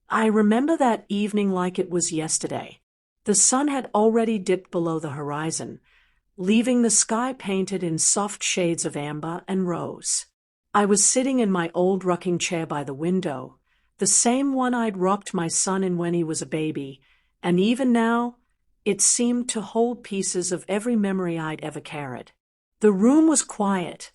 I remember that evening like it was yesterday. The sun had already dipped below the horizon, leaving the sky painted in soft shades of amber and rose. I was sitting in my old rocking chair by the window, the same one I'd rocked my son in when he was a baby, and even now, it seemed to hold pieces of every memory I'd ever carried. The room was quiet,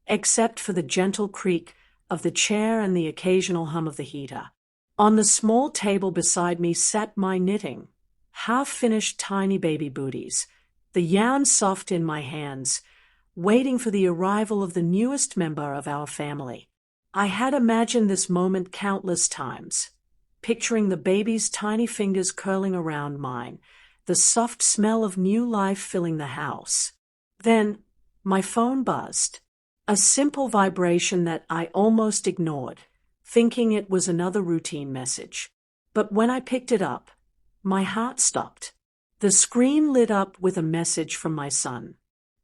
except for the gentle creak of the chair and the occasional hum of the heater. On the small table beside me sat my knitting, half-finished tiny baby booties, the yarn soft in my hands, waiting for the arrival of the newest member of our family. I had imagined this moment countless times, picturing the baby's tiny fingers curling around mine, the soft smell of new life filling the house. Then, my phone buzzed, a simple vibration that I almost ignored, thinking it was another routine message. But when I picked it up, my heart stopped. The screen lit up with a message from my son.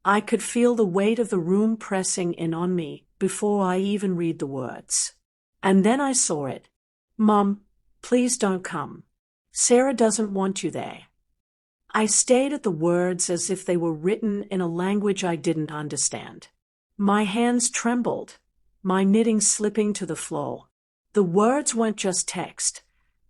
I could feel the weight of the room pressing in on me before I even read the words. And then I saw it. "Mom, please don't come. Sarah doesn't want you there." I stared at the words as if they were written in a language I didn't understand. My hands trembled, my knitting slipping to the floor. The words weren't just text.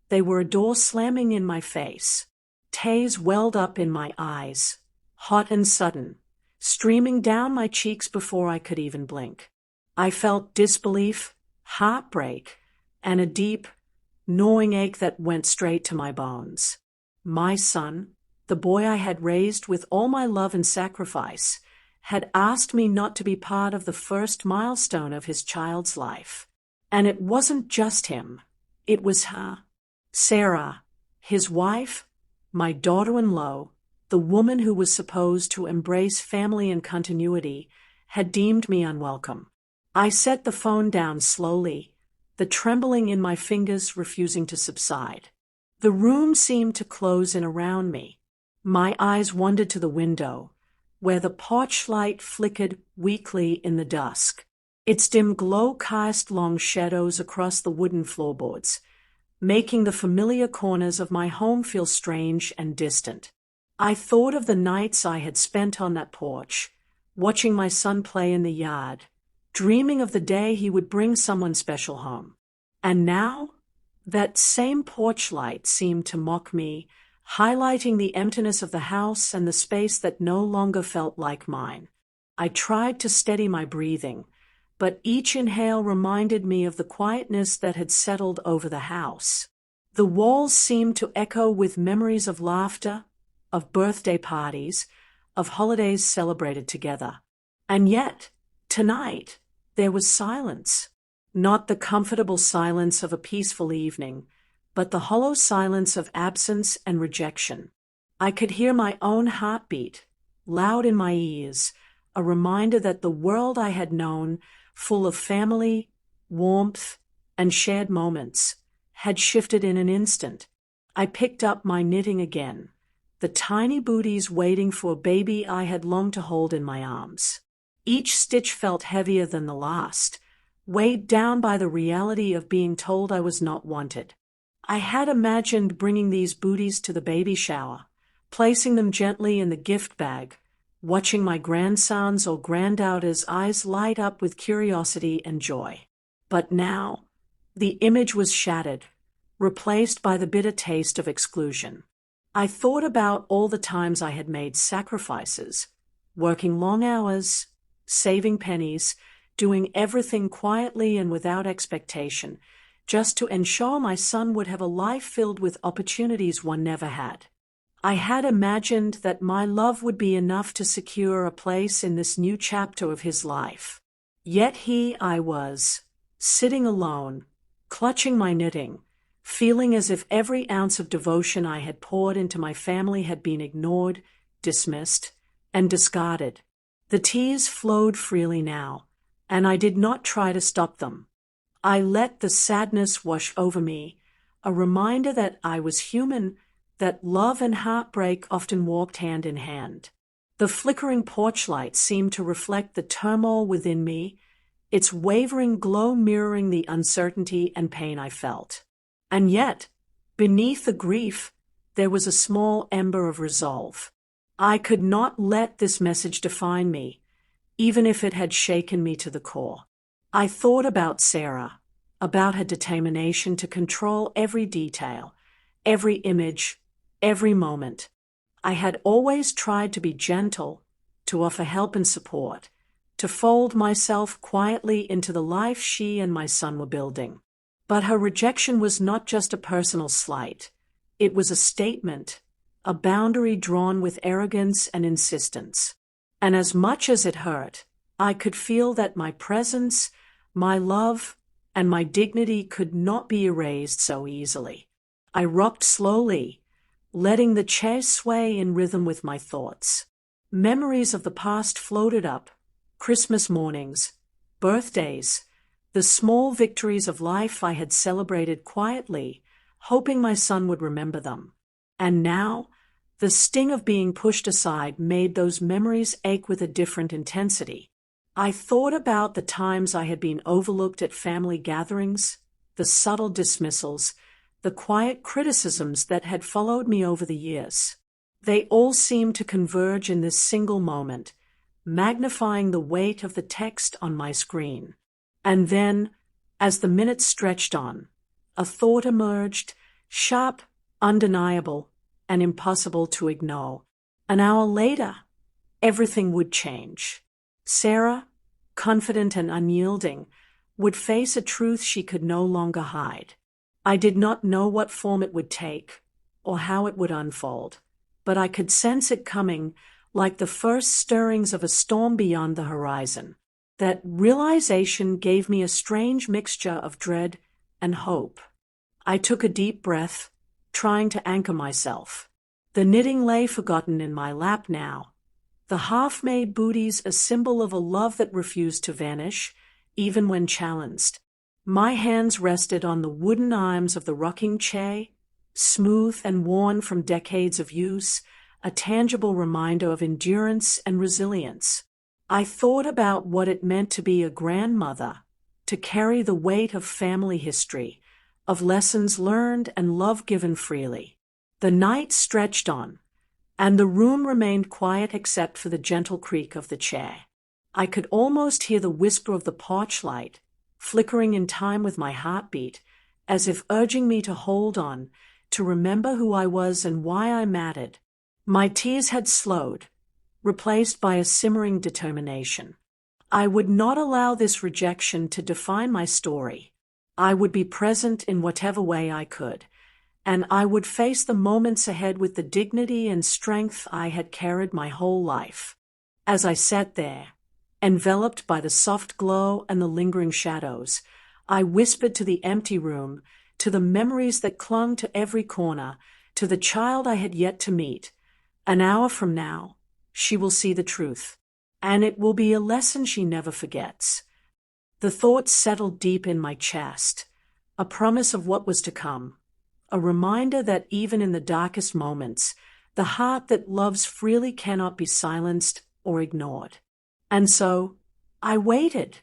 They were a door slamming in my face. Tears welled up in my eyes, hot and sudden, streaming down my cheeks before I could even blink. I felt disbelief, heartbreak, and a deep, gnawing ache that went straight to my bones. My son, the boy I had raised with all my love and sacrifice, had asked me not to be part of the first milestone of his child's life. And it wasn't just him. It was her. Sarah, his wife, my daughter-in-law, the woman who was supposed to embrace family and continuity, had deemed me unwelcome. I set the phone down slowly, the trembling in my fingers refusing to subside. The room seemed to close in around me. My eyes wandered to the window, where the porch light flickered weakly in the dusk. Its dim glow cast long shadows across the wooden floorboards, making the familiar corners of my home feel strange and distant. I thought of the nights I had spent on that porch, watching my son play in the yard, dreaming of the day he would bring someone special home. And now, that same porch light seemed to mock me, highlighting the emptiness of the house and the space that no longer felt like mine. I tried to steady my breathing, but each inhale reminded me of the quietness that had settled over the house. The walls seemed to echo with memories of laughter, of birthday parties, of holidays celebrated together. And yet, tonight, there was silence. Not the comfortable silence of a peaceful evening, but the hollow silence of absence and rejection. I could hear my own heartbeat, loud in my ears, a reminder that the world I had known, full of family, warmth, and shared moments, had shifted in an instant. I picked up my knitting again, the tiny booties waiting for a baby I had longed to hold in my arms. Each stitch felt heavier than the last, weighed down by the reality of being told I was not wanted. I had imagined bringing these booties to the baby shower, placing them gently in the gift bag, watching my grandson's or granddaughter's eyes light up with curiosity and joy. But now, the image was shattered, replaced by the bitter taste of exclusion. I thought about all the times I had made sacrifices, working long hours, saving pennies, doing everything quietly and without expectation, just to ensure my son would have a life filled with opportunities one never had. I had imagined that my love would be enough to secure a place in this new chapter of his life. Yet I was, sitting alone, clutching my knitting, feeling as if every ounce of devotion I had poured into my family had been ignored, dismissed, and discarded. The tears flowed freely now, and I did not try to stop them. I let the sadness wash over me, a reminder that I was human, that love and heartbreak often walked hand in hand. The flickering porch light seemed to reflect the turmoil within me, its wavering glow mirroring the uncertainty and pain I felt. And yet, beneath the grief, there was a small ember of resolve. I could not let this message define me, even if it had shaken me to the core. I thought about Sarah, about her determination to control every detail, every image, every moment. I had always tried to be gentle, to offer help and support, to fold myself quietly into the life she and my son were building. But her rejection was not just a personal slight. It was a statement, a boundary drawn with arrogance and insistence. And as much as it hurt, I could feel that my presence, my love, and my dignity could not be erased so easily. I rocked slowly, letting the chair sway in rhythm with my thoughts. Memories of the past floated up, Christmas mornings, birthdays, the small victories of life I had celebrated quietly, hoping my son would remember them. And now, the sting of being pushed aside made those memories ache with a different intensity. I thought about the times I had been overlooked at family gatherings, the subtle dismissals, the quiet criticisms that had followed me over the years. They all seemed to converge in this single moment, magnifying the weight of the text on my screen. And then, as the minutes stretched on, a thought emerged, sharp, undeniable, and impossible to ignore. An hour later, everything would change. Sarah, confident and unyielding, would face a truth she could no longer hide. I did not know what form it would take, or how it would unfold, but I could sense it coming like the first stirrings of a storm beyond the horizon. That realization gave me a strange mixture of dread and hope. I took a deep breath, trying to anchor myself. The knitting lay forgotten in my lap now, the half-made booties a symbol of a love that refused to vanish, even when challenged. My hands rested on the wooden arms of the rocking chair, smooth and worn from decades of use, a tangible reminder of endurance and resilience. I thought about what it meant to be a grandmother, to carry the weight of family history, of lessons learned and love given freely. The night stretched on, and the room remained quiet except for the gentle creak of the chair. I could almost hear the whisper of the porch light, flickering in time with my heartbeat, as if urging me to hold on, to remember who I was and why I mattered. My tears had slowed, replaced by a simmering determination. I would not allow this rejection to define my story. I would be present in whatever way I could, and I would face the moments ahead with the dignity and strength I had carried my whole life. As I sat there, enveloped by the soft glow and the lingering shadows, I whispered to the empty room, to the memories that clung to every corner, to the child I had yet to meet. An hour from now, she will see the truth, and it will be a lesson she never forgets. The thoughts settled deep in my chest, a promise of what was to come, a reminder that even in the darkest moments, the heart that loves freely cannot be silenced or ignored. And so, I waited.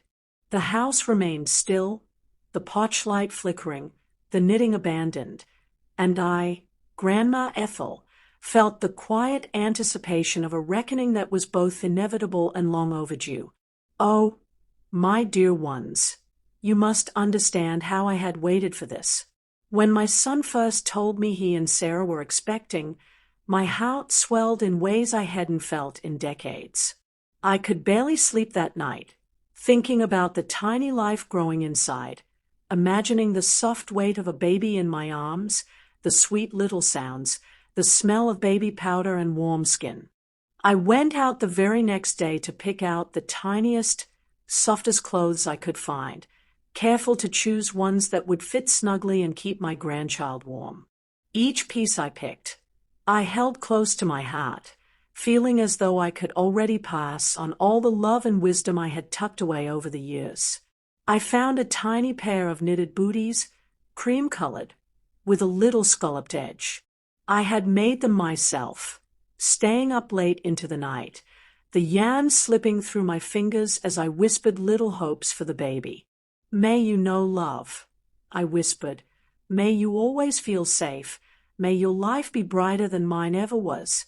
The house remained still, the porch light flickering, the knitting abandoned, and I, Grandma Ethel, felt the quiet anticipation of a reckoning that was both inevitable and long overdue. Oh, my dear ones, you must understand how I had waited for this. When my son first told me he and Sarah were expecting, my heart swelled in ways I hadn't felt in decades. I could barely sleep that night, thinking about the tiny life growing inside, imagining the soft weight of a baby in my arms, the sweet little sounds, the smell of baby powder and warm skin. I went out the very next day to pick out the tiniest, softest clothes I could find, careful to choose ones that would fit snugly and keep my grandchild warm. Each piece I picked, I held close to my heart, feeling as though I could already pass on all the love and wisdom I had tucked away over the years. I found a tiny pair of knitted booties, cream-colored, with a little scalloped edge. I had made them myself, staying up late into the night, the yarn slipping through my fingers as I whispered little hopes for the baby. "May you know love," I whispered, May you always feel safe. May your life be brighter than mine ever was.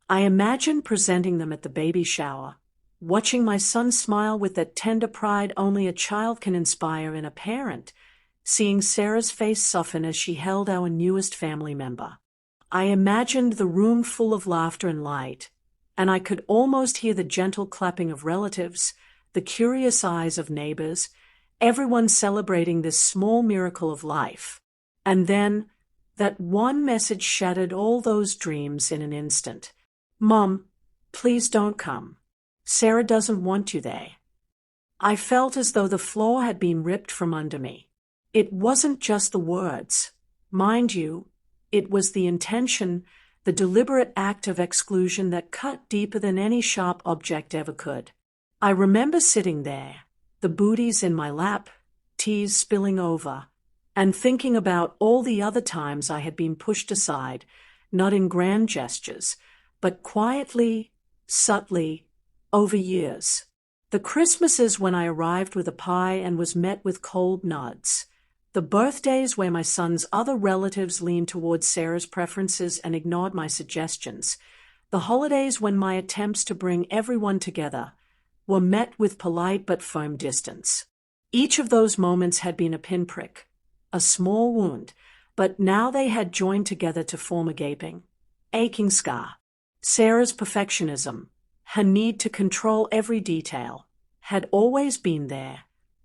I imagined presenting them at the baby shower, watching my son smile with that tender pride only a child can inspire in a parent, seeing Sarah's face soften as she held our newest family member. I imagined the room full of laughter and light, and I could almost hear the gentle clapping of relatives, the curious eyes of neighbors, everyone celebrating this small miracle of life. And then, that one message shattered all those dreams in an instant. Mom, please don't come. Sarah doesn't want you there. I felt as though the floor had been ripped from under me. It wasn't just the words. Mind you, it was the intention, the deliberate act of exclusion that cut deeper than any sharp object ever could. I remember sitting there, the booties in my lap, tears spilling over, and thinking about all the other times I had been pushed aside, not in grand gestures, but quietly, subtly, over years. The Christmases when I arrived with a pie and was met with cold nods. The birthdays where my son's other relatives leaned towards Sarah's preferences and ignored my suggestions. The holidays when my attempts to bring everyone together were met with polite but firm distance. Each of those moments had been a pinprick, a small wound, but now they had joined together to form a gaping, aching scar. Sarah's perfectionism, her need to control every detail, had always been there,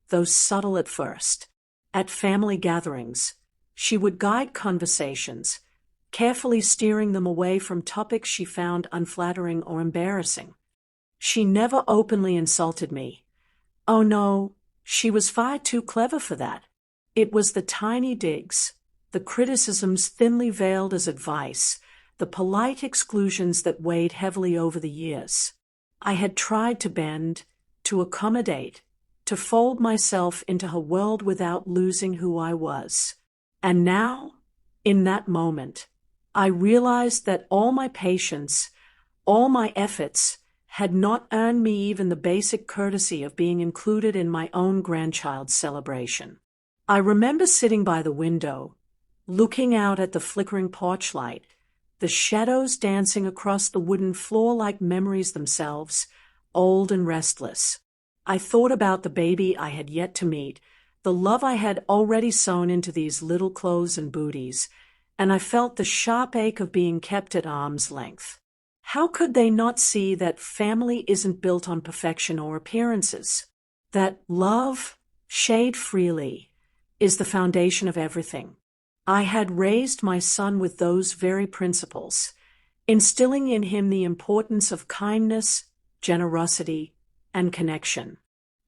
though subtle at first. At family gatherings, she would guide conversations, carefully steering them away from topics she found unflattering or embarrassing. She never openly insulted me. Oh no, she was far too clever for that. It was the tiny digs, the criticisms thinly veiled as advice, the polite exclusions that weighed heavily over the years. I had tried to bend, to accommodate, to fold myself into her world without losing who I was. And now, in that moment, I realized that all my patience, all my efforts, had not earned me even the basic courtesy of being included in my own grandchild's celebration. I remember sitting by the window, looking out at the flickering porch light, the shadows dancing across the wooden floor like memories themselves, old and restless. I thought about the baby I had yet to meet, the love I had already sown into these little clothes and booties, and I felt the sharp ache of being kept at arm's length. How could they not see that family isn't built on perfection or appearances? That love, shared freely, is the foundation of everything. I had raised my son with those very principles, instilling in him the importance of kindness, generosity, and connection.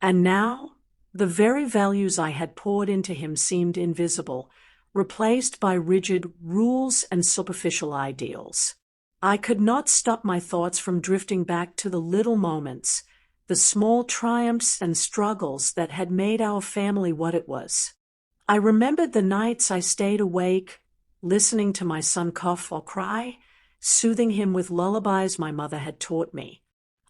And now, the very values I had poured into him seemed invisible, replaced by rigid rules and superficial ideals. I could not stop my thoughts from drifting back to the little moments, the small triumphs and struggles that had made our family what it was. I remembered the nights I stayed awake, listening to my son cough or cry, soothing him with lullabies my mother had taught me.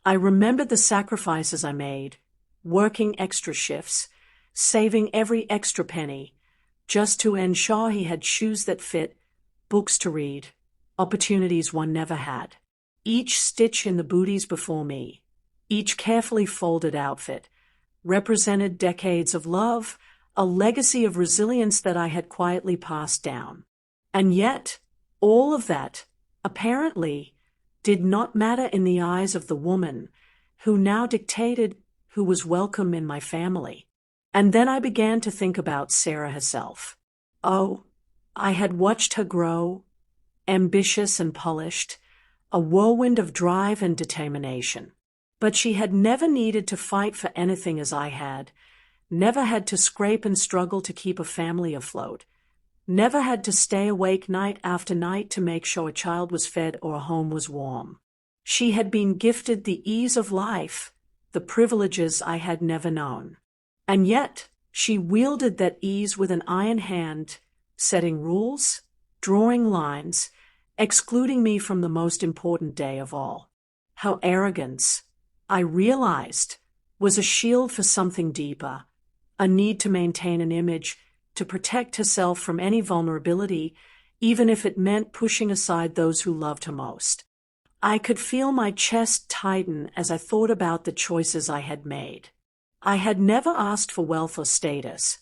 I remembered the sacrifices I made, working extra shifts, saving every extra penny, just to ensure he had shoes that fit, books to read, opportunities one never had. Each stitch in the booties before me, each carefully folded outfit, represented decades of love, a legacy of resilience that I had quietly passed down. And yet, all of that, apparently, did not matter in the eyes of the woman who now dictated who was welcome in my family. And then I began to think about Sarah herself. Oh, I had watched her grow, ambitious and polished, a whirlwind of drive and determination. But she had never needed to fight for anything as I had, never had to scrape and struggle to keep a family afloat, never had to stay awake night after night to make sure a child was fed or a home was warm. She had been gifted the ease of life, the privileges I had never known. And yet, she wielded that ease with an iron hand, setting rules, drawing lines, excluding me from the most important day of all. How arrogance, I realized, was a shield for something deeper, a need to maintain an image, to protect herself from any vulnerability, even if it meant pushing aside those who loved her most. I could feel my chest tighten as I thought about the choices I had made. I had never asked for wealth or status,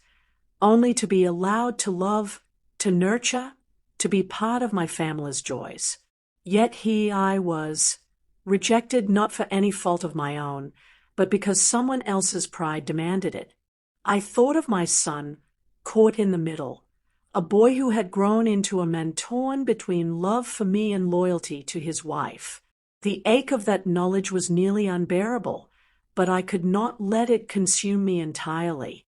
only to be allowed to love, to nurture, to be part of my family's joys. Yet here I was, rejected not for any fault of my own, but because someone else's pride demanded it. I thought of my son, caught in the middle, a boy who had grown into a man torn between love for me and loyalty to his wife. The ache of that knowledge was nearly unbearable, but I could not let it consume me entirely.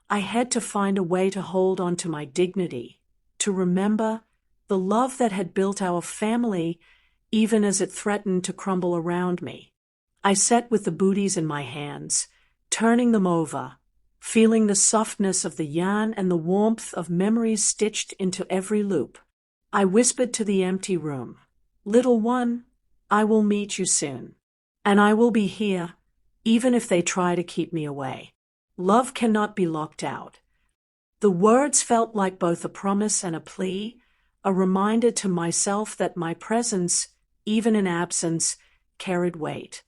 I had to find a way to hold on to my dignity, to remember the love that had built our family even as it threatened to crumble around me. I sat with the booties in my hands, turning them over, feeling the softness of the yarn and the warmth of memories stitched into every loop. I whispered to the empty room, "Little one, I will meet you soon. And I will be here, even if they try to keep me away. Love cannot be locked out." The words felt like both a promise and a plea, a reminder to myself that my presence, even in absence, carried weight.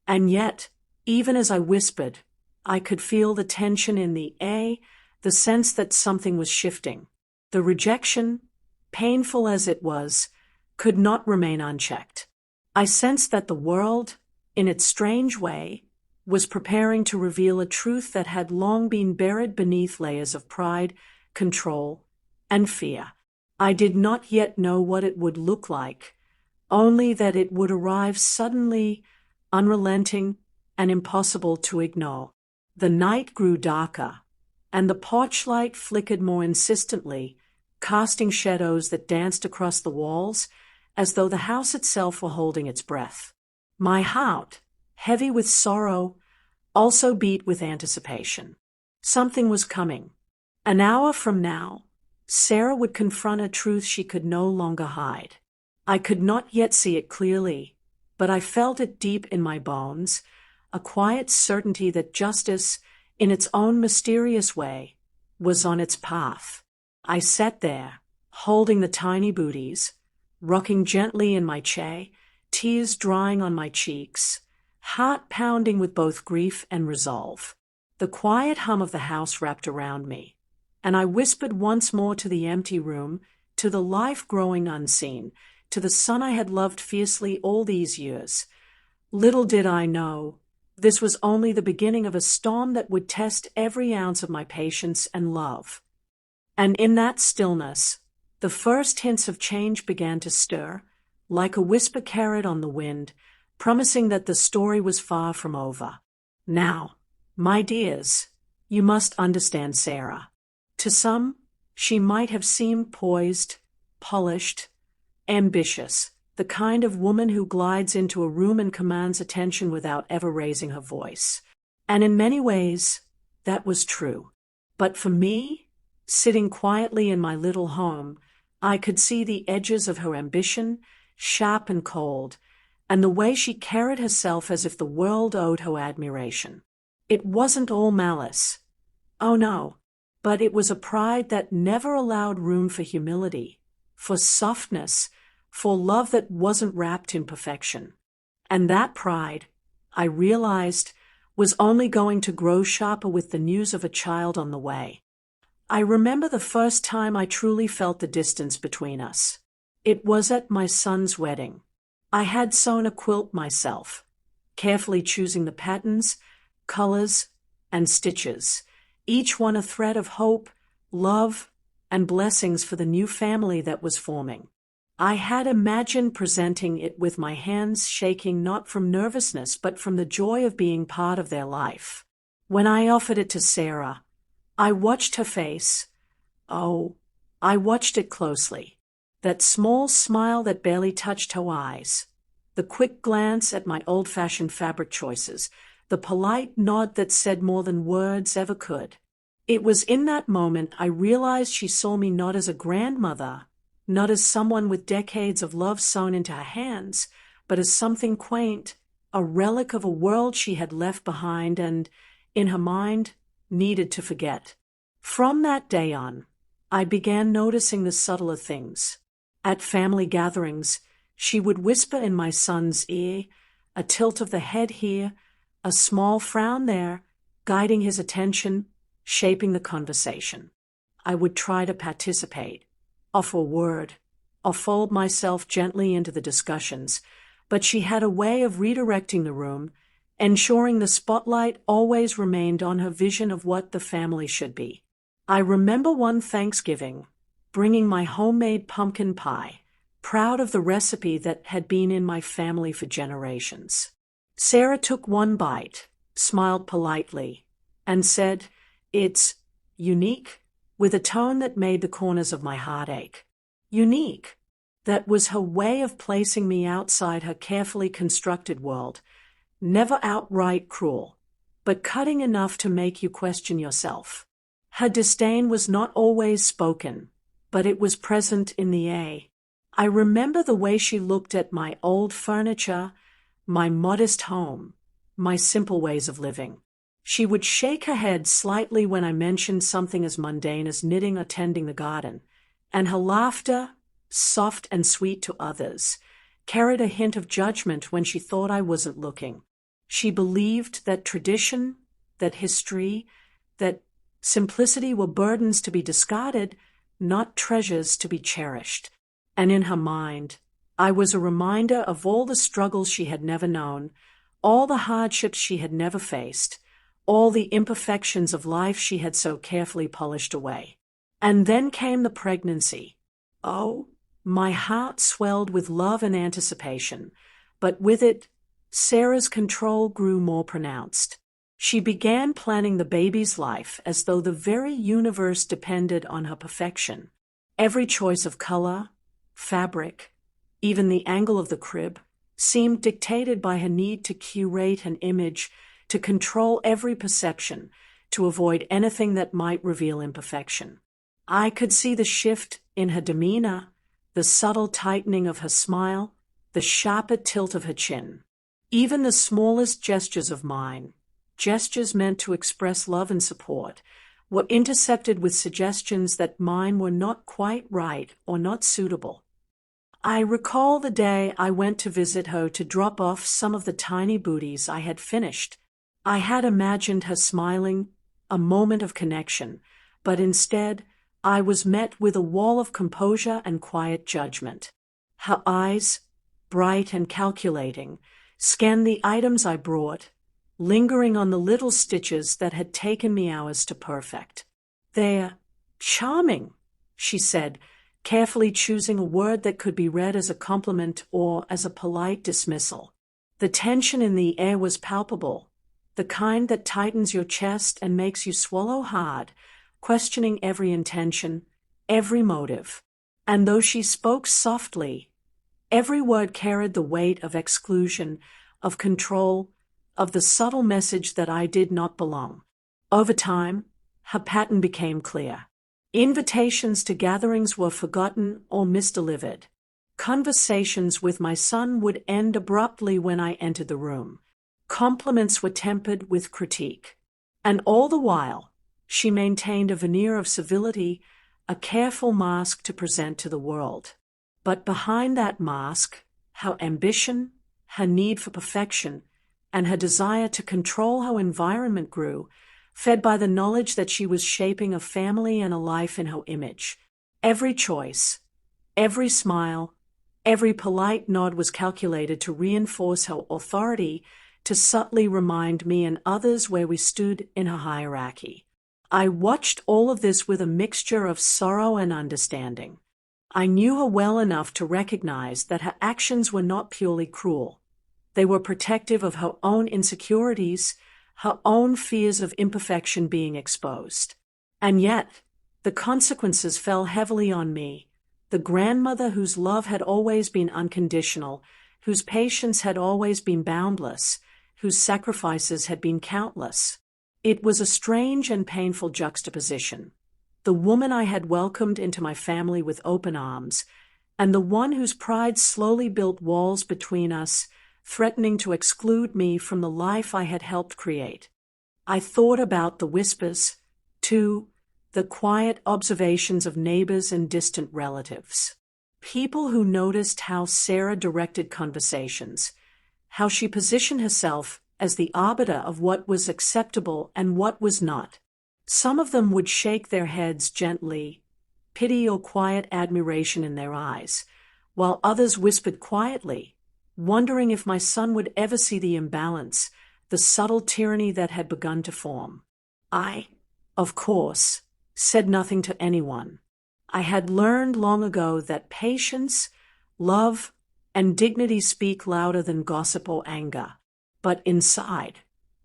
And yet, even as I whispered, I could feel the tension in the air, the sense that something was shifting. The rejection, painful as it was, could not remain unchecked. I sensed that the world, in its strange way, was preparing to reveal a truth that had long been buried beneath layers of pride, control, and fear. I did not yet know what it would look like, only that it would arrive suddenly, unrelenting, and impossible to ignore. The night grew darker, and the porch light flickered more insistently, casting shadows that danced across the walls, as though the house itself were holding its breath. My heart, heavy with sorrow, also beat with anticipation. Something was coming. An hour from now, Sarah would confront a truth she could no longer hide. I could not yet see it clearly, but I felt it deep in my bones, a quiet certainty that justice, in its own mysterious way, was on its path. I sat there, holding the tiny booties, rocking gently in my chair, tears drying on my cheeks, heart pounding with both grief and resolve. The quiet hum of the house wrapped around me, and I whispered once more to the empty room, to the life growing unseen, to the son I had loved fiercely all these years. Little did I know, this was only the beginning of a storm that would test every ounce of my patience and love. And in that stillness, the first hints of change began to stir, like a whisper carried on the wind, promising that the story was far from over. Now, my dears, you must understand Sarah. To some, she might have seemed poised, polished, ambitious, the kind of woman who glides into a room and commands attention without ever raising her voice. And in many ways, that was true. But for me, sitting quietly in my little home, I could see the edges of her ambition, sharp and cold, and the way she carried herself as if the world owed her admiration. It wasn't all malice. Oh no, but it was a pride that never allowed room for humility, for softness, for love that wasn't wrapped in perfection. And that pride, I realized, was only going to grow sharper with the news of a child on the way. I remember the first time I truly felt the distance between us. It was at my son's wedding. I had sewn a quilt myself, carefully choosing the patterns, colors, and stitches, each one a thread of hope, love, and blessings for the new family that was forming. I had imagined presenting it with my hands shaking not from nervousness but from the joy of being part of their life. When I offered it to Sarah, I watched her face. Oh, I watched it closely. That small smile that barely touched her eyes, the quick glance at my old-fashioned fabric choices, the polite nod that said more than words ever could. It was in that moment I realized she saw me not as a grandmother, not as someone with decades of love sewn into her hands, but as something quaint, a relic of a world she had left behind and, in her mind, needed to forget. From that day on, I began noticing the subtler things. At family gatherings, she would whisper in my son's ear, a tilt of the head here, a small frown there, guiding his attention, shaping the conversation. I would try to participate, offer a word, or fold myself gently into the discussions, but she had a way of redirecting the room, ensuring the spotlight always remained on her vision of what the family should be. I remember one Thanksgiving, bringing my homemade pumpkin pie, proud of the recipe that had been in my family for generations. Sarah took one bite, smiled politely, and said, "It's unique," with a tone that made the corners of my heart ache. Unique. That was her way of placing me outside her carefully constructed world, never outright cruel, but cutting enough to make you question yourself. Her disdain was not always spoken, but it was present in the air. I remember the way she looked at my old furniture, my modest home, my simple ways of living. She would shake her head slightly when I mentioned something as mundane as knitting or tending the garden, and her laughter, soft and sweet to others, carried a hint of judgment when she thought I wasn't looking. She believed that tradition, that history, that simplicity were burdens to be discarded, not treasures to be cherished. And in her mind, I was a reminder of all the struggles she had never known, all the hardships she had never faced, all the imperfections of life she had so carefully polished away. And then came the pregnancy. Oh, my heart swelled with love and anticipation, but with it, Sarah's control grew more pronounced. She began planning the baby's life as though the very universe depended on her perfection. Every choice of color, fabric, even the angle of the crib, seemed dictated by her need to curate an image, to control every perception, to avoid anything that might reveal imperfection. I could see the shift in her demeanor, the subtle tightening of her smile, the sharper tilt of her chin. Even the smallest gestures of mine, gestures meant to express love and support, were intercepted with suggestions that mine were not quite right or not suitable. I recall the day I went to visit her to drop off some of the tiny booties I had finished. I had imagined her smiling, a moment of connection, but instead, I was met with a wall of composure and quiet judgment. Her eyes, bright and calculating, scanned the items I brought, lingering on the little stitches that had taken me hours to perfect. "They're charming," she said, carefully choosing a word that could be read as a compliment or as a polite dismissal. The tension in the air was palpable, the kind that tightens your chest and makes you swallow hard, questioning every intention, every motive. And though she spoke softly, every word carried the weight of exclusion, of control, of the subtle message that I did not belong. Over time, her pattern became clear. Invitations to gatherings were forgotten or misdelivered. Conversations with my son would end abruptly when I entered the room. Compliments were tempered with critique. And all the while, she maintained a veneer of civility, a careful mask to present to the world. But behind that mask, her ambition, her need for perfection, and her desire to control how environment grew, fed by the knowledge that she was shaping a family and a life in her image. Every choice, every smile, every polite nod was calculated to reinforce her authority, to subtly remind me and others where we stood in her hierarchy. I watched all of this with a mixture of sorrow and understanding. I knew her well enough to recognize that her actions were not purely cruel. They were protective of her own insecurities, her own fears of imperfection being exposed. And yet, the consequences fell heavily on me, the grandmother whose love had always been unconditional, whose patience had always been boundless, whose sacrifices had been countless. It was a strange and painful juxtaposition. The woman I had welcomed into my family with open arms, and the one whose pride slowly built walls between us, threatening to exclude me from the life I had helped create. I thought about the whispers, too, the quiet observations of neighbors and distant relatives. People who noticed how Sarah directed conversations, how she positioned herself as the arbiter of what was acceptable and what was not. Some of them would shake their heads gently, pity or quiet admiration in their eyes, while others whispered quietly, wondering if my son would ever see the imbalance, the subtle tyranny that had begun to form. I, of course, said nothing to anyone. I had learned long ago that patience, love, and dignity speak louder than gossip or anger. But inside,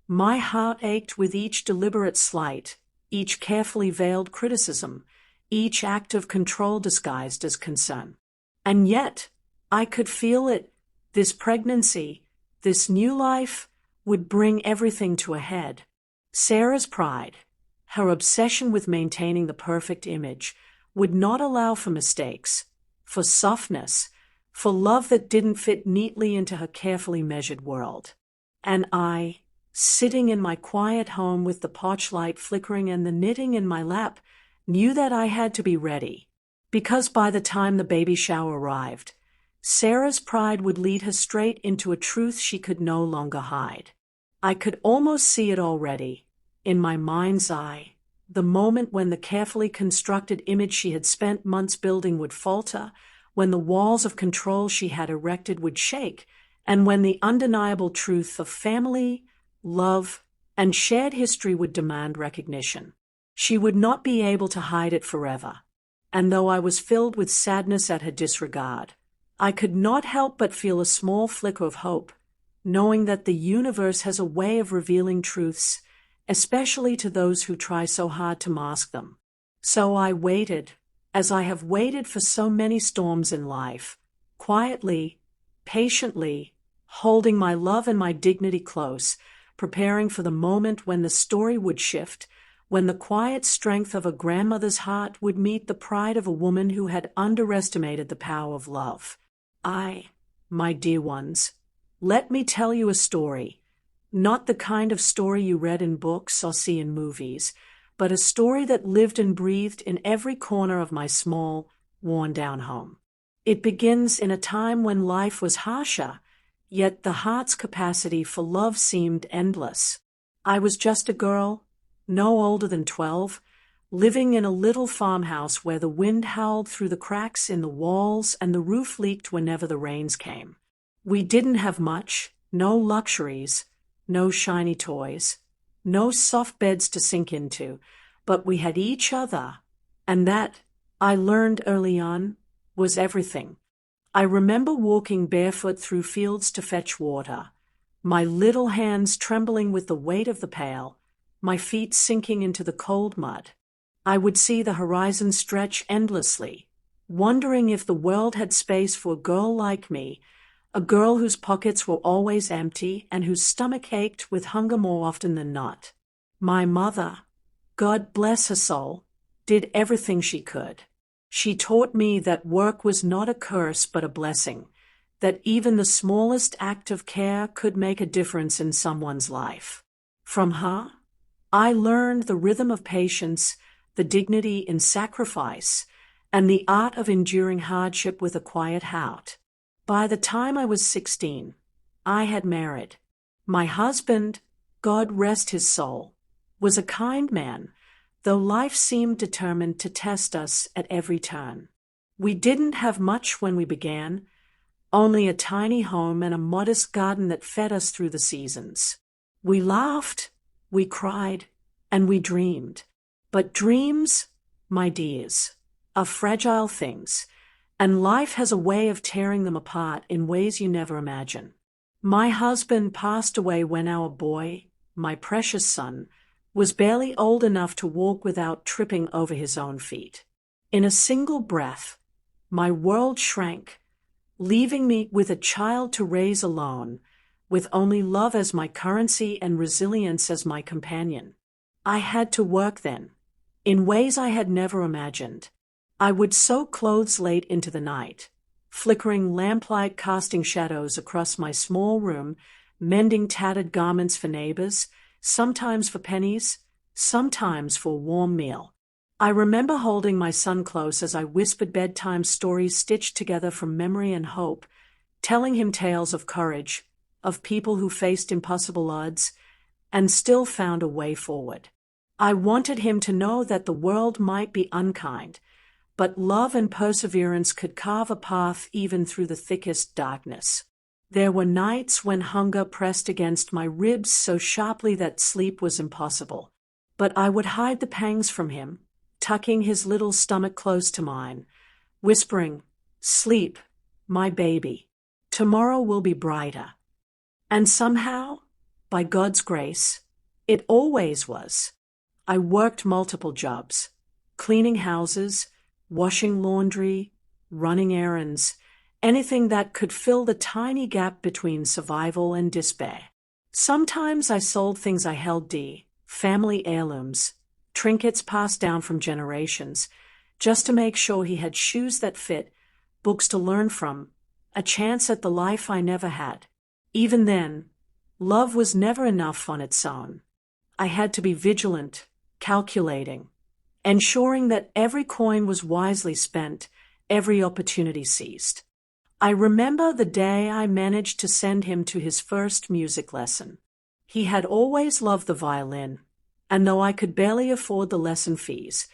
my heart ached with each deliberate slight, each carefully veiled criticism, each act of control disguised as concern. And yet, I could feel it. This pregnancy, this new life, would bring everything to a head. Sarah's pride, her obsession with maintaining the perfect image, would not allow for mistakes, for softness, for love that didn't fit neatly into her carefully measured world. And I, sitting in my quiet home with the porch light flickering and the knitting in my lap, knew that I had to be ready. Because by the time the baby shower arrived, Sarah's pride would lead her straight into a truth she could no longer hide. I could almost see it already, in my mind's eye, the moment when the carefully constructed image she had spent months building would falter, when the walls of control she had erected would shake, and when the undeniable truth of family, love, and shared history would demand recognition. She would not be able to hide it forever. And though I was filled with sadness at her disregard, I could not help but feel a small flicker of hope, knowing that the universe has a way of revealing truths, especially to those who try so hard to mask them. So I waited, as I have waited for so many storms in life, quietly, patiently, holding my love and my dignity close, preparing for the moment when the story would shift, when the quiet strength of a grandmother's heart would meet the pride of a woman who had underestimated the power of love. My dear ones, let me tell you a story. Not the kind of story you read in books or see in movies, but a story that lived and breathed in every corner of my small, worn-down home. It begins in a time when life was harsher, yet the heart's capacity for love seemed endless. I was just a girl, no older than 12, living in a little farmhouse where the wind howled through the cracks in the walls and the roof leaked whenever the rains came. We didn't have much, no luxuries, no shiny toys, no soft beds to sink into, but we had each other, and that, I learned early on, was everything. I remember walking barefoot through fields to fetch water, my little hands trembling with the weight of the pail, my feet sinking into the cold mud. I would see the horizon stretch endlessly, wondering if the world had space for a girl like me, a girl whose pockets were always empty and whose stomach ached with hunger more often than not. My mother, God bless her soul, did everything she could. She taught me that work was not a curse but a blessing, that even the smallest act of care could make a difference in someone's life. From her, I learned the rhythm of patience, the dignity in sacrifice, and the art of enduring hardship with a quiet heart. By the time I was 16, I had married. My husband, God rest his soul, was a kind man, though life seemed determined to test us at every turn. We didn't have much when we began, only a tiny home and a modest garden that fed us through the seasons. We laughed, we cried, and we dreamed. But dreams, my dears, are fragile things, and life has a way of tearing them apart in ways you never imagine. My husband passed away when our boy, my precious son, was barely old enough to walk without tripping over his own feet. In a single breath, my world shrank, leaving me with a child to raise alone, with only love as my currency and resilience as my companion. I had to work then, in ways I had never imagined. I would sew clothes late into the night, flickering lamplight casting shadows across my small room, mending tattered garments for neighbors, sometimes for pennies, sometimes for a warm meal. I remember holding my son close as I whispered bedtime stories stitched together from memory and hope, telling him tales of courage, of people who faced impossible odds, and still found a way forward. I wanted him to know that the world might be unkind, but love and perseverance could carve a path even through the thickest darkness. There were nights when hunger pressed against my ribs so sharply that sleep was impossible, but I would hide the pangs from him, tucking his little stomach close to mine, whispering, "Sleep, my baby. Tomorrow will be brighter." And somehow, by God's grace, it always was. I worked multiple jobs, cleaning houses, washing laundry, running errands, anything that could fill the tiny gap between survival and despair. Sometimes I sold things I held dear, family heirlooms, trinkets passed down from generations, just to make sure he had shoes that fit, books to learn from, a chance at the life I never had. Even then, love was never enough on its own. I had to be vigilant, calculating, ensuring that every coin was wisely spent, every opportunity seized. I remember the day I managed to send him to his first music lesson. He had always loved the violin, and though I could barely afford the lesson fees,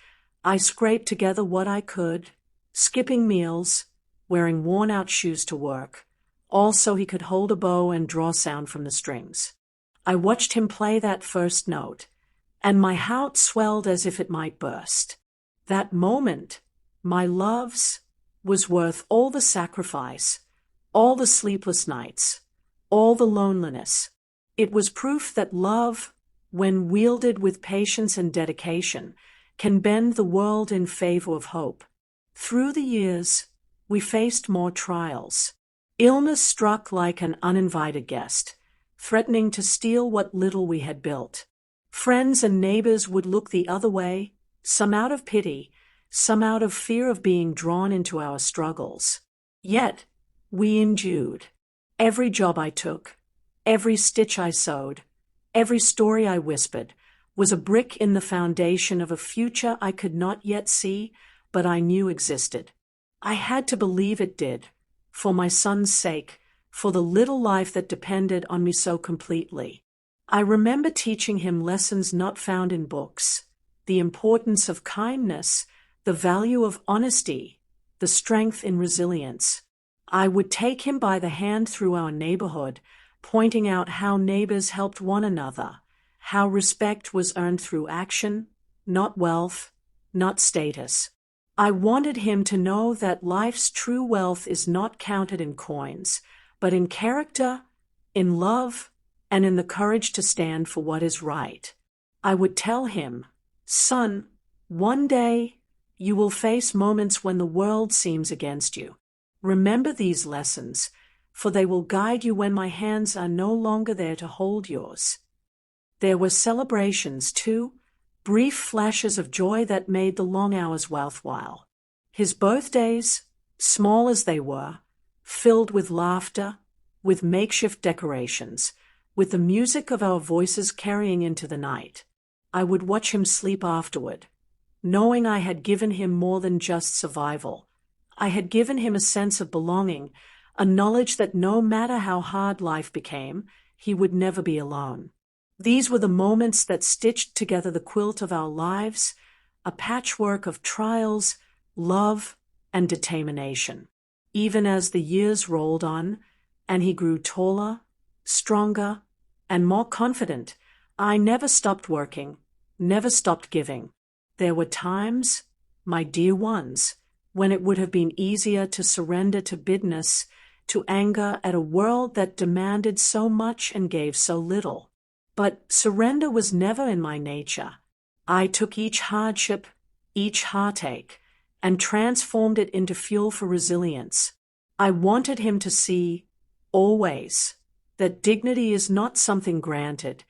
I scraped together what I could, skipping meals, wearing worn-out shoes to work, all so he could hold a bow and draw sound from the strings. I watched him play that first note, and my heart swelled as if it might burst. That moment, my loves, was worth all the sacrifice, all the sleepless nights, all the loneliness. It was proof that love, when wielded with patience and dedication, can bend the world in favor of hope. Through the years, we faced more trials. Illness struck like an uninvited guest, threatening to steal what little we had built. Friends and neighbors would look the other way, some out of pity, some out of fear of being drawn into our struggles. Yet, we endured. Every job I took, every stitch I sewed, every story I whispered, was a brick in the foundation of a future I could not yet see, but I knew existed. I had to believe it did, for my son's sake, for the little life that depended on me so completely. I remember teaching him lessons not found in books, the importance of kindness, the value of honesty, the strength in resilience. I would take him by the hand through our neighborhood, pointing out how neighbors helped one another, how respect was earned through action, not wealth, not status. I wanted him to know that life's true wealth is not counted in coins, but in character, in love, and in the courage to stand for what is right. I would tell him, "Son, one day, you will face moments when the world seems against you. Remember these lessons, for they will guide you when my hands are no longer there to hold yours." There were celebrations, too, brief flashes of joy that made the long hours worthwhile. His birthdays, small as they were, filled with laughter, with makeshift decorations, with the music of our voices carrying into the night. I would watch him sleep afterward, knowing I had given him more than just survival. I had given him a sense of belonging, a knowledge that no matter how hard life became, he would never be alone. These were the moments that stitched together the quilt of our lives, a patchwork of trials, love, and determination. Even as the years rolled on, and he grew taller, stronger, and more confident, I never stopped working, never stopped giving. There were times, my dear ones, when it would have been easier to surrender to bitterness, to anger at a world that demanded so much and gave so little. But surrender was never in my nature. I took each hardship, each heartache, and transformed it into fuel for resilience. I wanted him to see, always, that dignity is not something granted.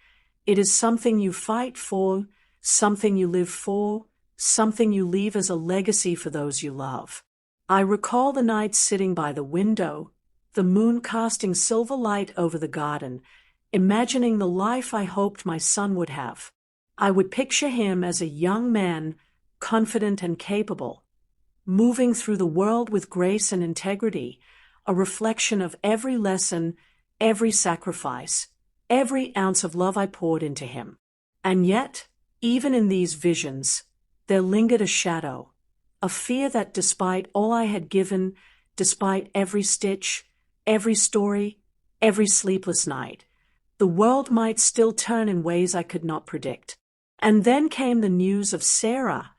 It is something you fight for, something you live for, something you leave as a legacy for those you love. I recall the nights sitting by the window, the moon casting silver light over the garden, imagining the life I hoped my son would have. I would picture him as a young man, confident and capable, moving through the world with grace and integrity, a reflection of every lesson, every sacrifice, every ounce of love I poured into him. And yet, even in these visions, there lingered a shadow, a fear that despite all I had given, despite every stitch, every story, every sleepless night, the world might still turn in ways I could not predict. And then came the news of Sarah,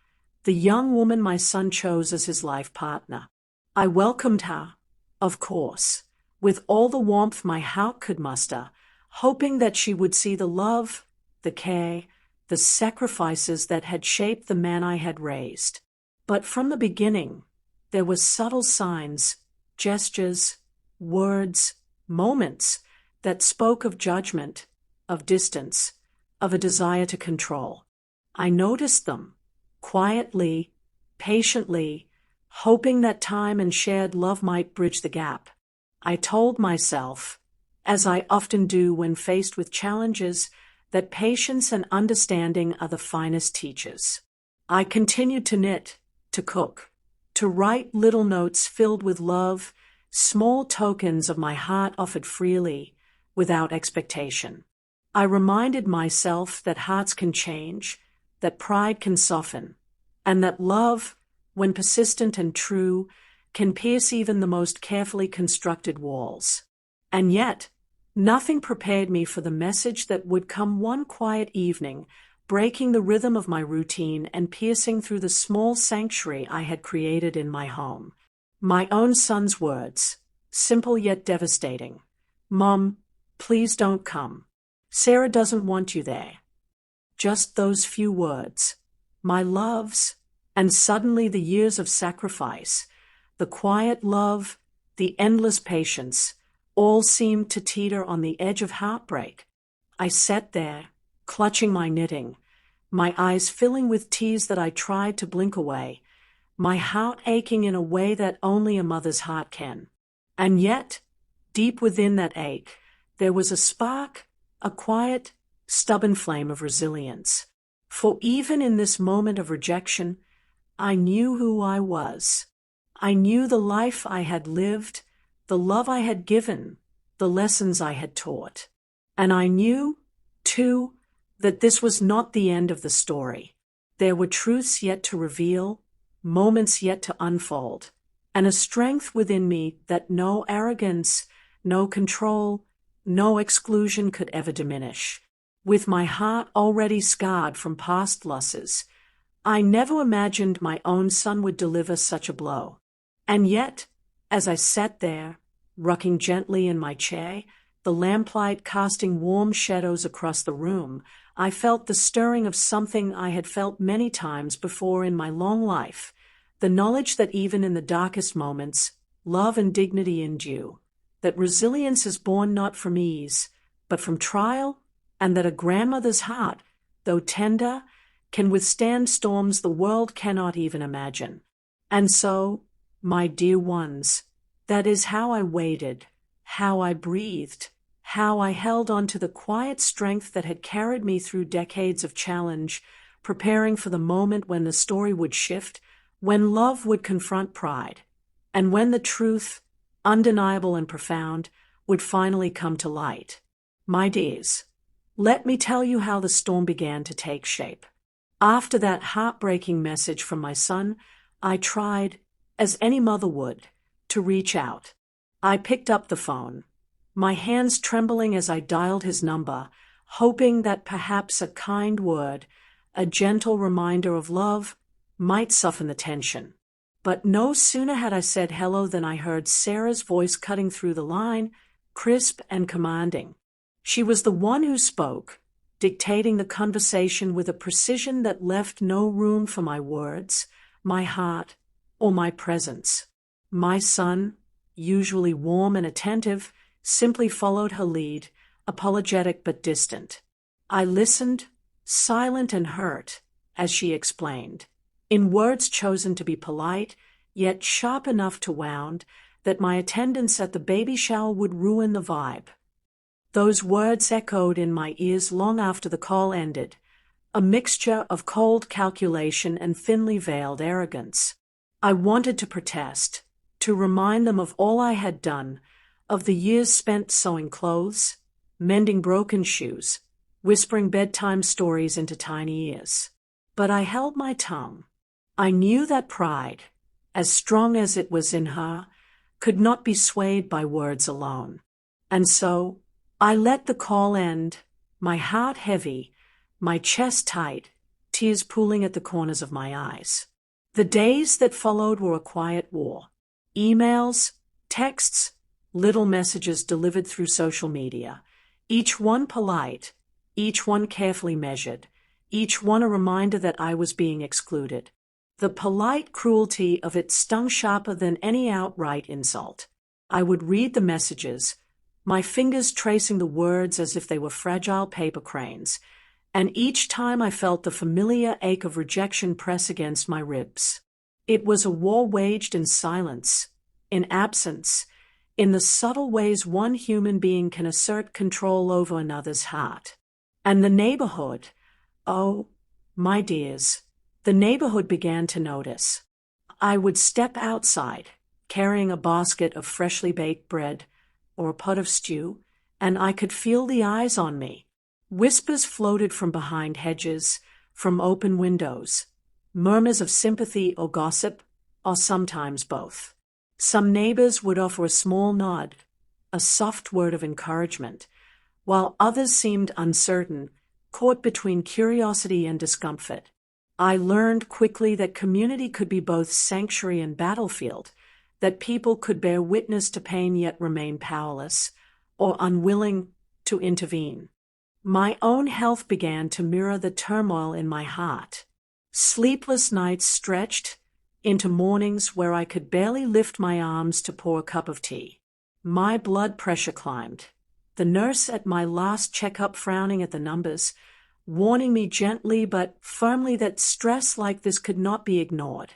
the young woman my son chose as his life partner. I welcomed her, of course, with all the warmth my heart could muster, hoping that she would see the love, the care, the sacrifices that had shaped the man I had raised. But from the beginning, there were subtle signs, gestures, words, moments that spoke of judgment, of distance, of a desire to control. I noticed them, quietly, patiently, hoping that time and shared love might bridge the gap. I told myself, as I often do when faced with challenges, that patience and understanding are the finest teachers. I continued to knit, to cook, to write little notes filled with love, small tokens of my heart offered freely, without expectation. I reminded myself that hearts can change, that pride can soften, and that love, when persistent and true, can pierce even the most carefully constructed walls. And yet, nothing prepared me for the message that would come one quiet evening, breaking the rhythm of my routine and piercing through the small sanctuary I had created in my home. My own son's words, simple yet devastating. "Mom, please don't come. Sarah doesn't want you there." Just those few words, my loves, and suddenly the years of sacrifice, the quiet love, the endless patience, all seemed to teeter on the edge of heartbreak. I sat there, clutching my knitting, my eyes filling with tears that I tried to blink away, my heart aching in a way that only a mother's heart can. And yet, deep within that ache, there was a spark, a quiet, stubborn flame of resilience. For even in this moment of rejection, I knew who I was. I knew the life I had lived, the love I had given, the lessons I had taught. And I knew, too, that this was not the end of the story. There were truths yet to reveal, moments yet to unfold, and a strength within me that no arrogance, no control, no exclusion could ever diminish. With my heart already scarred from past losses, I never imagined my own son would deliver such a blow. And yet, as I sat there, rocking gently in my chair, the lamplight casting warm shadows across the room, I felt the stirring of something I had felt many times before in my long life, the knowledge that even in the darkest moments, love and dignity endure, that resilience is born not from ease, but from trial, and that a grandmother's heart, though tender, can withstand storms the world cannot even imagine. And so, my dear ones, that is how I waited, how I breathed, how I held on to the quiet strength that had carried me through decades of challenge, preparing for the moment when the story would shift, when love would confront pride, and when the truth, undeniable and profound, would finally come to light. My dears, let me tell you how the storm began to take shape. After that heartbreaking message from my son, I tried, as any mother would, to reach out. I picked up the phone, my hands trembling as I dialed his number, hoping that perhaps a kind word, a gentle reminder of love, might soften the tension. But no sooner had I said hello than I heard Sarah's voice cutting through the line, crisp and commanding. She was the one who spoke, dictating the conversation with a precision that left no room for my words, my heart, or my presence. My son, usually warm and attentive, simply followed her lead, apologetic but distant. I listened, silent and hurt, as she explained, in words chosen to be polite, yet sharp enough to wound, that my attendance at the baby shower would ruin the vibe. Those words echoed in my ears long after the call ended, a mixture of cold calculation and thinly veiled arrogance. I wanted to protest, to remind them of all I had done, of the years spent sewing clothes, mending broken shoes, whispering bedtime stories into tiny ears. But I held my tongue. I knew that pride, as strong as it was in her, could not be swayed by words alone. And so, I let the call end, my heart heavy, my chest tight, tears pooling at the corners of my eyes. The days that followed were a quiet war. Emails, texts, little messages delivered through social media, each one polite, each one carefully measured, each one a reminder that I was being excluded. The polite cruelty of it stung sharper than any outright insult. I would read the messages, my fingers tracing the words as if they were fragile paper cranes, and each time I felt the familiar ache of rejection press against my ribs. It was a war waged in silence, in absence, in the subtle ways one human being can assert control over another's heart. And the neighborhood, oh, my dears, the neighborhood began to notice. I would step outside, carrying a basket of freshly baked bread or a pot of stew, and I could feel the eyes on me. Whispers floated from behind hedges, from open windows, murmurs of sympathy or gossip, or sometimes both. Some neighbors would offer a small nod, a soft word of encouragement, while others seemed uncertain, caught between curiosity and discomfort. I learned quickly that community could be both sanctuary and battlefield, that people could bear witness to pain yet remain powerless, or unwilling to intervene. My own health began to mirror the turmoil in my heart. Sleepless nights stretched into mornings where I could barely lift my arms to pour a cup of tea. My blood pressure climbed. The nurse at my last checkup frowning at the numbers, warning me gently but firmly that stress like this could not be ignored.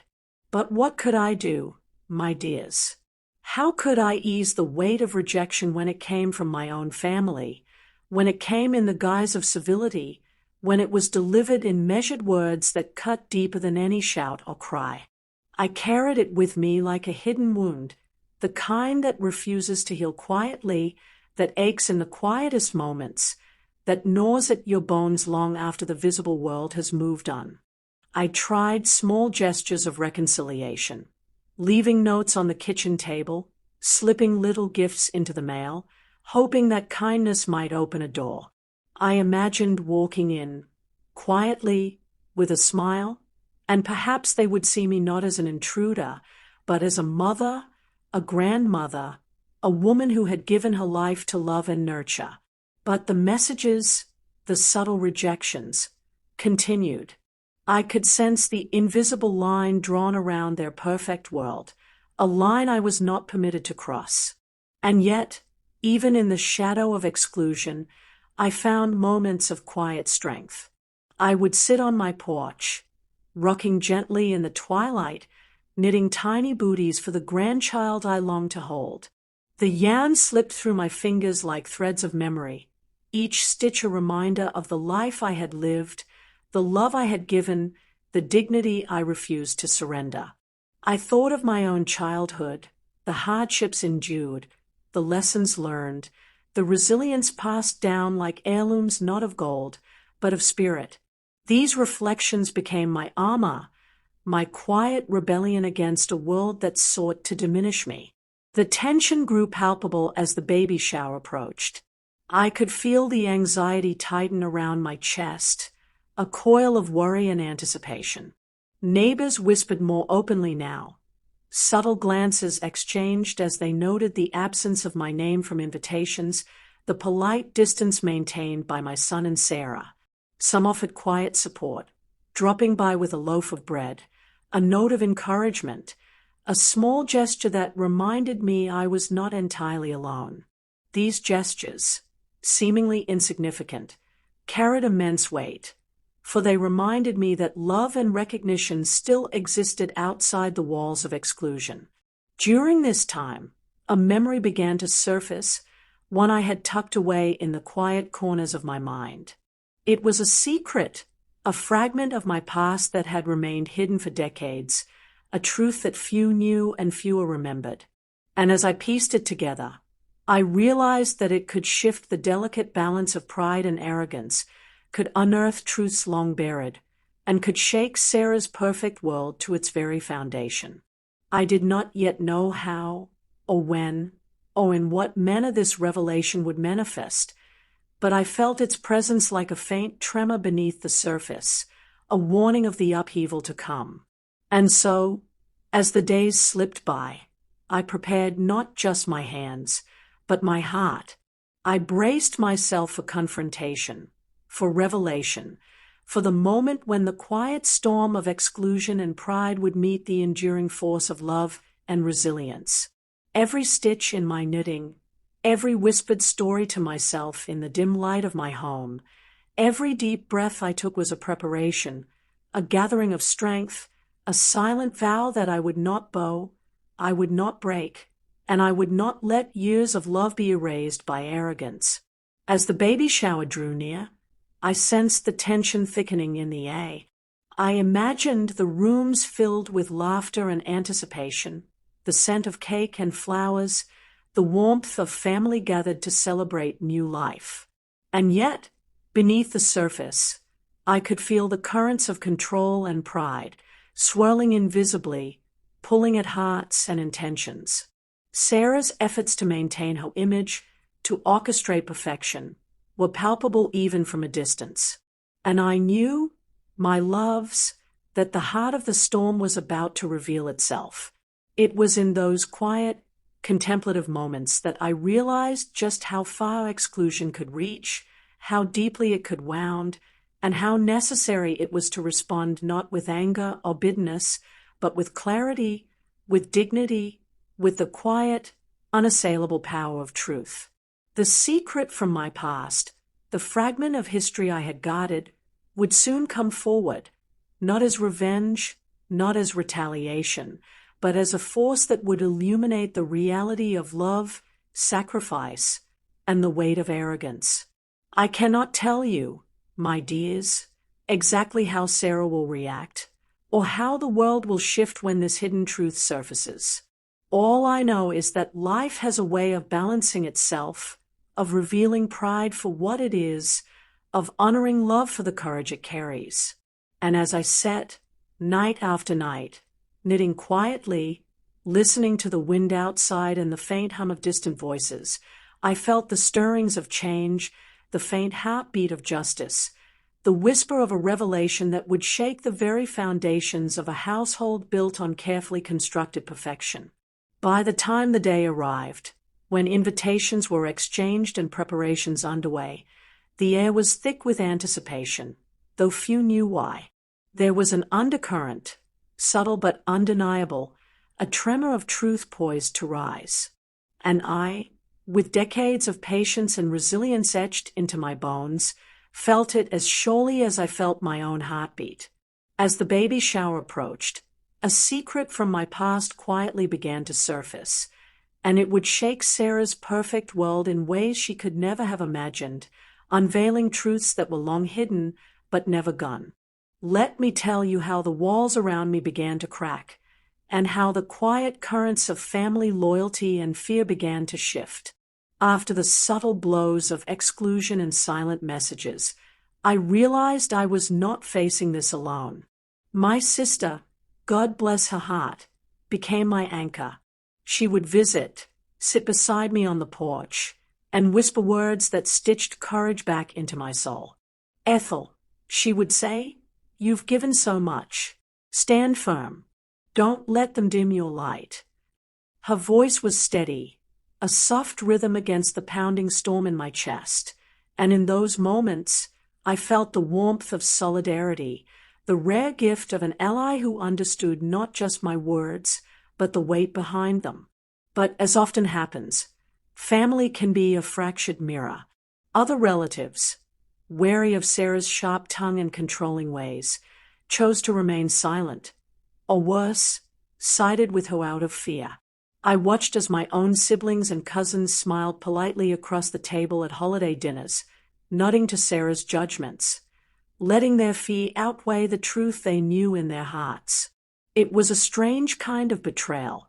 But what could I do, my dears? How could I ease the weight of rejection when it came from my own family, when it came in the guise of civility, when it was delivered in measured words that cut deeper than any shout or cry? I carried it with me like a hidden wound, the kind that refuses to heal quietly, that aches in the quietest moments, that gnaws at your bones long after the visible world has moved on. I tried small gestures of reconciliation, leaving notes on the kitchen table, slipping little gifts into the mail, hoping that kindness might open a door. I imagined walking in, quietly, with a smile, and perhaps they would see me not as an intruder, but as a mother, a grandmother, a woman who had given her life to love and nurture. But the messages, the subtle rejections, continued. I could sense the invisible line drawn around their perfect world, a line I was not permitted to cross. And yet, even in the shadow of exclusion, I found moments of quiet strength. I would sit on my porch, rocking gently in the twilight, knitting tiny booties for the grandchild I longed to hold. The yarn slipped through my fingers like threads of memory, each stitch a reminder of the life I had lived, the love I had given, the dignity I refused to surrender. I thought of my own childhood, the hardships endured, the lessons learned, the resilience passed down like heirlooms not of gold, but of spirit. These reflections became my armor, my quiet rebellion against a world that sought to diminish me. The tension grew palpable as the baby shower approached. I could feel the anxiety tighten around my chest, a coil of worry and anticipation. Neighbors whispered more openly now. Subtle glances exchanged as they noted the absence of my name from invitations, the polite distance maintained by my son and Sarah. Some offered quiet support, dropping by with a loaf of bread, a note of encouragement, a small gesture that reminded me I was not entirely alone. These gestures, seemingly insignificant, carried immense weight, for they reminded me that love and recognition still existed outside the walls of exclusion. During this time, a memory began to surface, one I had tucked away in the quiet corners of my mind. It was a secret, a fragment of my past that had remained hidden for decades, a truth that few knew and fewer remembered. And as I pieced it together, I realized that it could shift the delicate balance of pride and arrogance, could unearth truths long buried, and could shake Sarah's perfect world to its very foundation. I did not yet know how, or when, or in what manner this revelation would manifest, but I felt its presence like a faint tremor beneath the surface, a warning of the upheaval to come. And so, as the days slipped by, I prepared not just my hands, but my heart. I braced myself for confrontation, for revelation, for the moment when the quiet storm of exclusion and pride would meet the enduring force of love and resilience. Every stitch in my knitting, every whispered story to myself in the dim light of my home, every deep breath I took was a preparation, a gathering of strength, a silent vow that I would not bow, I would not break, and I would not let years of love be erased by arrogance. As the baby shower drew near, I sensed the tension thickening in the air. I imagined the rooms filled with laughter and anticipation, the scent of cake and flowers, the warmth of family gathered to celebrate new life. And yet, beneath the surface, I could feel the currents of control and pride, swirling invisibly, pulling at hearts and intentions. Sarah's efforts to maintain her image, to orchestrate perfection, were palpable even from a distance. And I knew, my loves, that the heart of the storm was about to reveal itself. It was in those quiet, contemplative moments that I realized just how far exclusion could reach, how deeply it could wound, and how necessary it was to respond not with anger or bitterness, but with clarity, with dignity, with the quiet, unassailable power of truth. The secret from my past, the fragment of history I had guarded, would soon come forward, not as revenge, not as retaliation, but as a force that would illuminate the reality of love, sacrifice, and the weight of arrogance. I cannot tell you, my dears, exactly how Sarah will react, or how the world will shift when this hidden truth surfaces. All I know is that life has a way of balancing itself, of revealing pride for what it is, of honoring love for the courage it carries. And as I sat, night after night, knitting quietly, listening to the wind outside and the faint hum of distant voices, I felt the stirrings of change, the faint heartbeat of justice, the whisper of a revelation that would shake the very foundations of a household built on carefully constructed perfection. By the time the day arrived, when invitations were exchanged and preparations underway, the air was thick with anticipation, though few knew why. There was an undercurrent, subtle but undeniable, a tremor of truth poised to rise. And I, with decades of patience and resilience etched into my bones, felt it as surely as I felt my own heartbeat. As the baby shower approached, a secret from my past quietly began to surface, and it would shake Sarah's perfect world in ways she could never have imagined, unveiling truths that were long hidden but never gone. Let me tell you how the walls around me began to crack, and how the quiet currents of family loyalty and fear began to shift. After the subtle blows of exclusion and silent messages, I realized I was not facing this alone. My sister, God bless her heart, became my anchor. She would visit, sit beside me on the porch, and whisper words that stitched courage back into my soul. "Ethel," she would say, "you've given so much. Stand firm. Don't let them dim your light." Her voice was steady, a soft rhythm against the pounding storm in my chest, and in those moments, I felt the warmth of solidarity, the rare gift of an ally who understood not just my words, but the weight behind them. But as often happens, family can be a fractured mirror. Other relatives, wary of Sarah's sharp tongue and controlling ways, chose to remain silent, or worse, sided with her out of fear. I watched as my own siblings and cousins smiled politely across the table at holiday dinners, nodding to Sarah's judgments, letting their fee outweigh the truth they knew in their hearts. It was a strange kind of betrayal,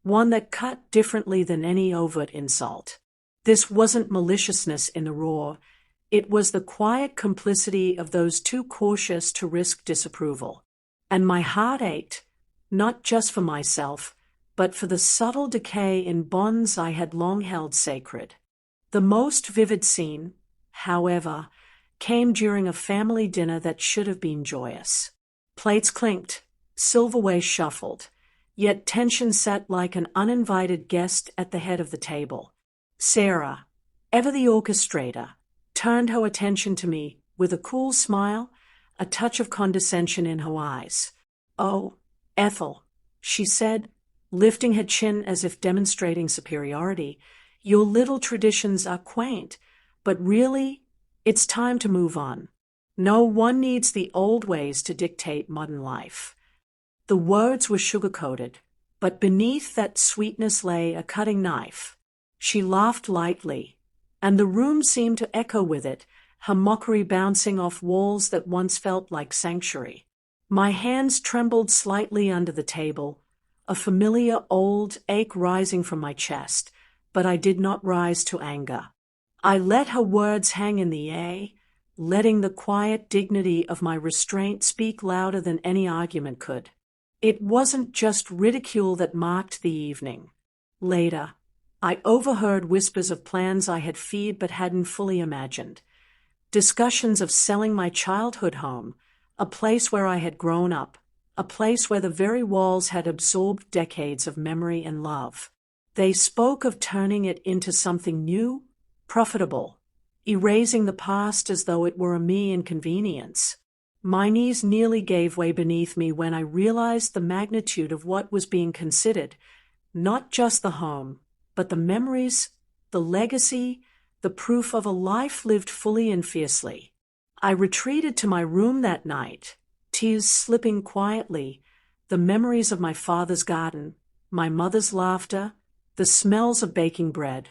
one that cut differently than any overt insult. This wasn't maliciousness in the raw, it was the quiet complicity of those too cautious to risk disapproval. And my heart ached, not just for myself, but for the subtle decay in bonds I had long held sacred. The most vivid scene, however, came during a family dinner that should have been joyous. Plates clinked, silverware shuffled, yet tension sat like an uninvited guest at the head of the table. Sarah, ever the orchestrator, turned her attention to me with a cool smile, a touch of condescension in her eyes. "Oh, Ethel," she said, lifting her chin as if demonstrating superiority, "your little traditions are quaint, but really, it's time to move on. No one needs the old ways to dictate modern life." The words were sugar-coated, but beneath that sweetness lay a cutting knife. She laughed lightly, and the room seemed to echo with it, her mockery bouncing off walls that once felt like sanctuary. My hands trembled slightly under the table, a familiar old ache rising from my chest, but I did not rise to anger. I let her words hang in the air, letting the quiet dignity of my restraint speak louder than any argument could. It wasn't just ridicule that marked the evening. Later, I overheard whispers of plans I had feared but hadn't fully imagined. Discussions of selling my childhood home, a place where I had grown up, a place where the very walls had absorbed decades of memory and love. They spoke of turning it into something new, profitable, erasing the past as though it were a mere inconvenience. My knees nearly gave way beneath me when I realized the magnitude of what was being considered, not just the home, but the memories, the legacy, the proof of a life lived fully and fiercely. I retreated to my room that night, tears slipping quietly, the memories of my father's garden, my mother's laughter, the smells of baking bread,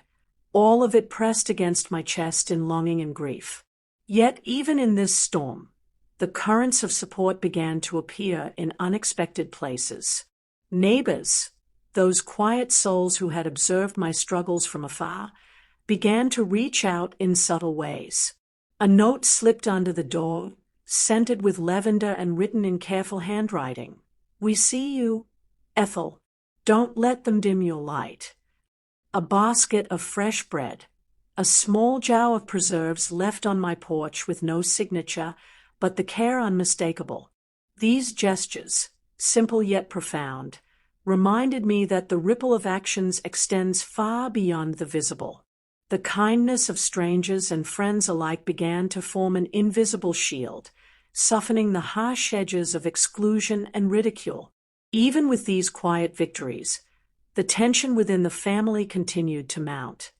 all of it pressed against my chest in longing and grief. Yet even in this storm, the currents of support began to appear in unexpected places. Neighbors, those quiet souls who had observed my struggles from afar, began to reach out in subtle ways. A note slipped under the door, scented with lavender and written in careful handwriting. "We see you, Ethel. Don't let them dim your light." A basket of fresh bread, a small jar of preserves left on my porch with no signature, but the care unmistakable. These gestures, simple yet profound, reminded me that the ripple of actions extends far beyond the visible. The kindness of strangers and friends alike began to form an invisible shield, softening the harsh edges of exclusion and ridicule. Even with these quiet victories, the tension within the family continued to mount.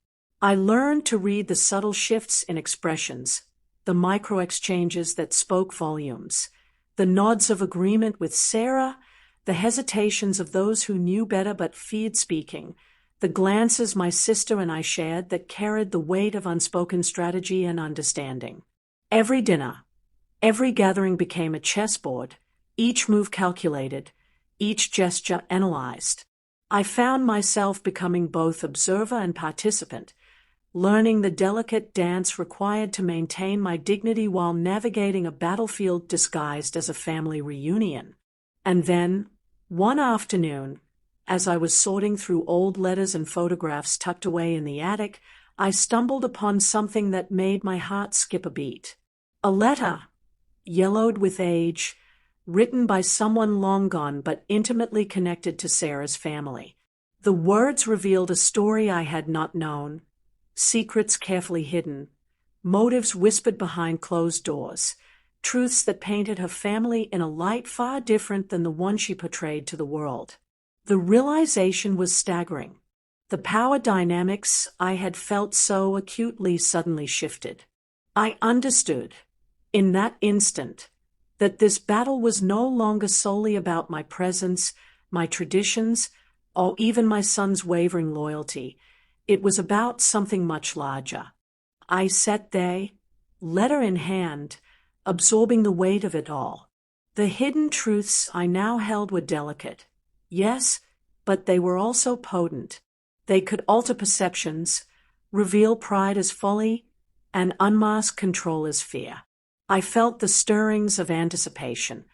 I learned to read the subtle shifts in expressions, the micro-exchanges that spoke volumes, the nods of agreement with Sarah, the hesitations of those who knew better but feared speaking, the glances my sister and I shared that carried the weight of unspoken strategy and understanding. Every dinner, every gathering became a chessboard, each move calculated, each gesture analyzed. I found myself becoming both observer and participant, learning the delicate dance required to maintain my dignity while navigating a battlefield disguised as a family reunion. And then, one afternoon, as I was sorting through old letters and photographs tucked away in the attic, I stumbled upon something that made my heart skip a beat. A letter, yellowed with age, written by someone long gone but intimately connected to Sarah's family. The words revealed a story I had not known, secrets carefully hidden, motives whispered behind closed doors, truths that painted her family in a light far different than the one she portrayed to the world. The realization was staggering. The power dynamics I had felt so acutely suddenly shifted. I understood, in that instant, that this battle was no longer solely about my presence, my traditions, or even my son's wavering loyalty. It was about something much larger. I sat there, letter in hand, absorbing the weight of it all. The hidden truths I now held were delicate, yes, but they were also potent. They could alter perceptions, reveal pride as folly, and unmask control as fear. I felt the stirrings of anticipation,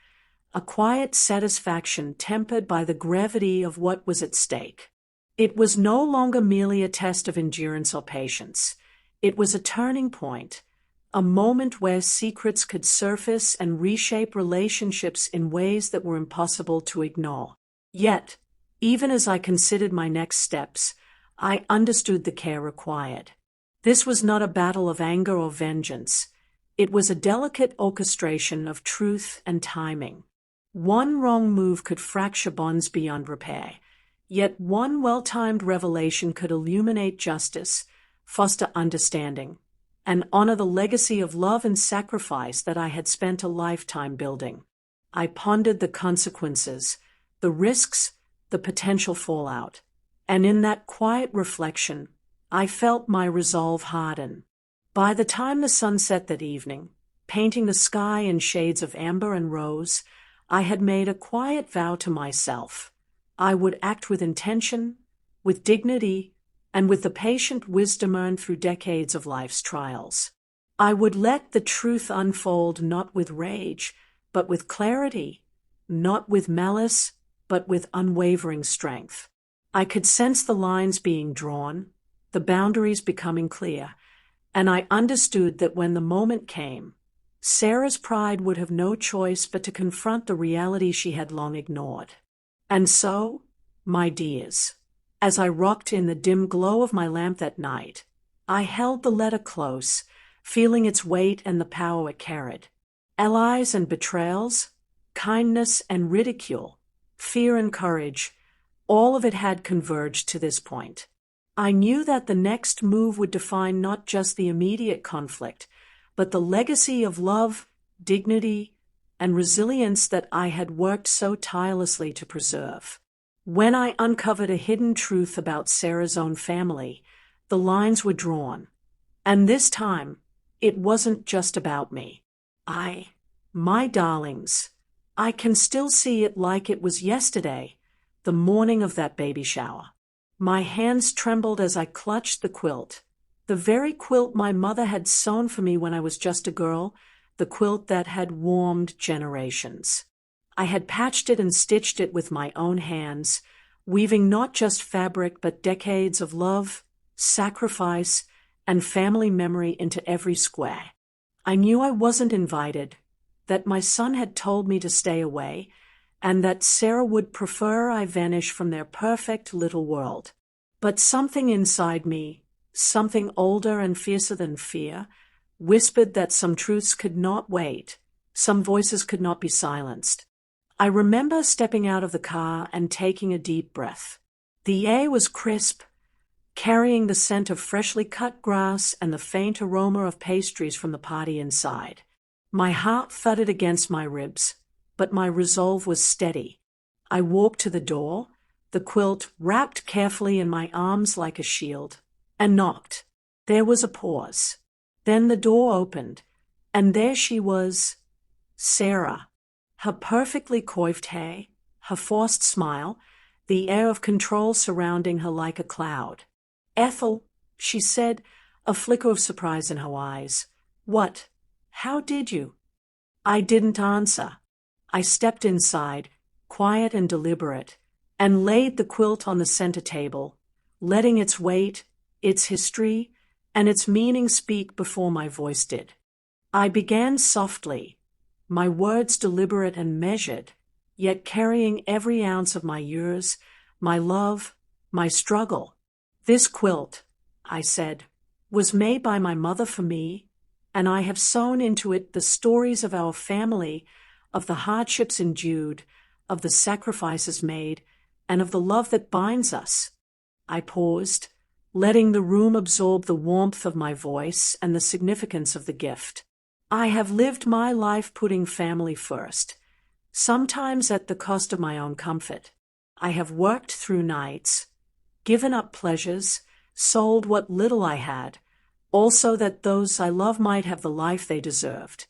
a quiet satisfaction tempered by the gravity of what was at stake. It was no longer merely a test of endurance or patience. It was a turning point, a moment where secrets could surface and reshape relationships in ways that were impossible to ignore. Yet, even as I considered my next steps, I understood the care required. This was not a battle of anger or vengeance. It was a delicate orchestration of truth and timing. One wrong move could fracture bonds beyond repair, yet one well-timed revelation could illuminate justice, foster understanding, and honor the legacy of love and sacrifice that I had spent a lifetime building. I pondered the consequences, the risks, the potential fallout, and in that quiet reflection, I felt my resolve harden. By the time the sun set that evening, painting the sky in shades of amber and rose, I had made a quiet vow to myself. I would act with intention, with dignity, and with the patient wisdom earned through decades of life's trials. I would let the truth unfold not with rage, but with clarity, not with malice, but with unwavering strength. I could sense the lines being drawn, the boundaries becoming clear, and I understood that when the moment came, Sarah's pride would have no choice but to confront the reality she had long ignored. And so, my dears, as I rocked in the dim glow of my lamp that night, I held the letter close, feeling its weight and the power it carried. Allies and betrayals, kindness and ridicule, fear and courage, all of it had converged to this point. I knew that the next move would define not just the immediate conflict, but the legacy of love, dignity, and resilience that I had worked so tirelessly to preserve. When I uncovered a hidden truth about Sarah's own family, the lines were drawn. And this time, it wasn't just about me. My darlings, I can still see it like it was yesterday, the morning of that baby shower. My hands trembled as I clutched the quilt, the very quilt my mother had sewn for me when I was just a girl, the quilt that had warmed generations. I had patched it and stitched it with my own hands, weaving not just fabric but decades of love, sacrifice, and family memory into every square. I knew I wasn't invited, that my son had told me to stay away, and that Sarah would prefer I vanish from their perfect little world. But something inside me, something older and fiercer than fear, whispered that some truths could not wait, some voices could not be silenced. I remember stepping out of the car and taking a deep breath. The air was crisp, carrying the scent of freshly cut grass and the faint aroma of pastries from the party inside. My heart thudded against my ribs, but my resolve was steady. I walked to the door, the quilt wrapped carefully in my arms like a shield, and knocked. There was a pause. Then the door opened, and there she was, Sarah. Her perfectly coiffed hair, her forced smile, the air of control surrounding her like a cloud. "Ethel," she said, a flicker of surprise in her eyes. "What? How did you?" I didn't answer. I stepped inside, quiet and deliberate, and laid the quilt on the center table, letting its weight, its history, and its meaning speak before my voice did. I began softly, my words deliberate and measured, yet carrying every ounce of my years, my love, my struggle. "This quilt," I said, "was made by my mother for me, and I have sewn into it the stories of our family, of the hardships endured, of the sacrifices made, and of the love that binds us." I paused, letting the room absorb the warmth of my voice and the significance of the gift. I have lived my life putting family first, sometimes at the cost of my own comfort. I have worked through nights, given up pleasures, sold what little I had, also that those I love might have the life they deserved.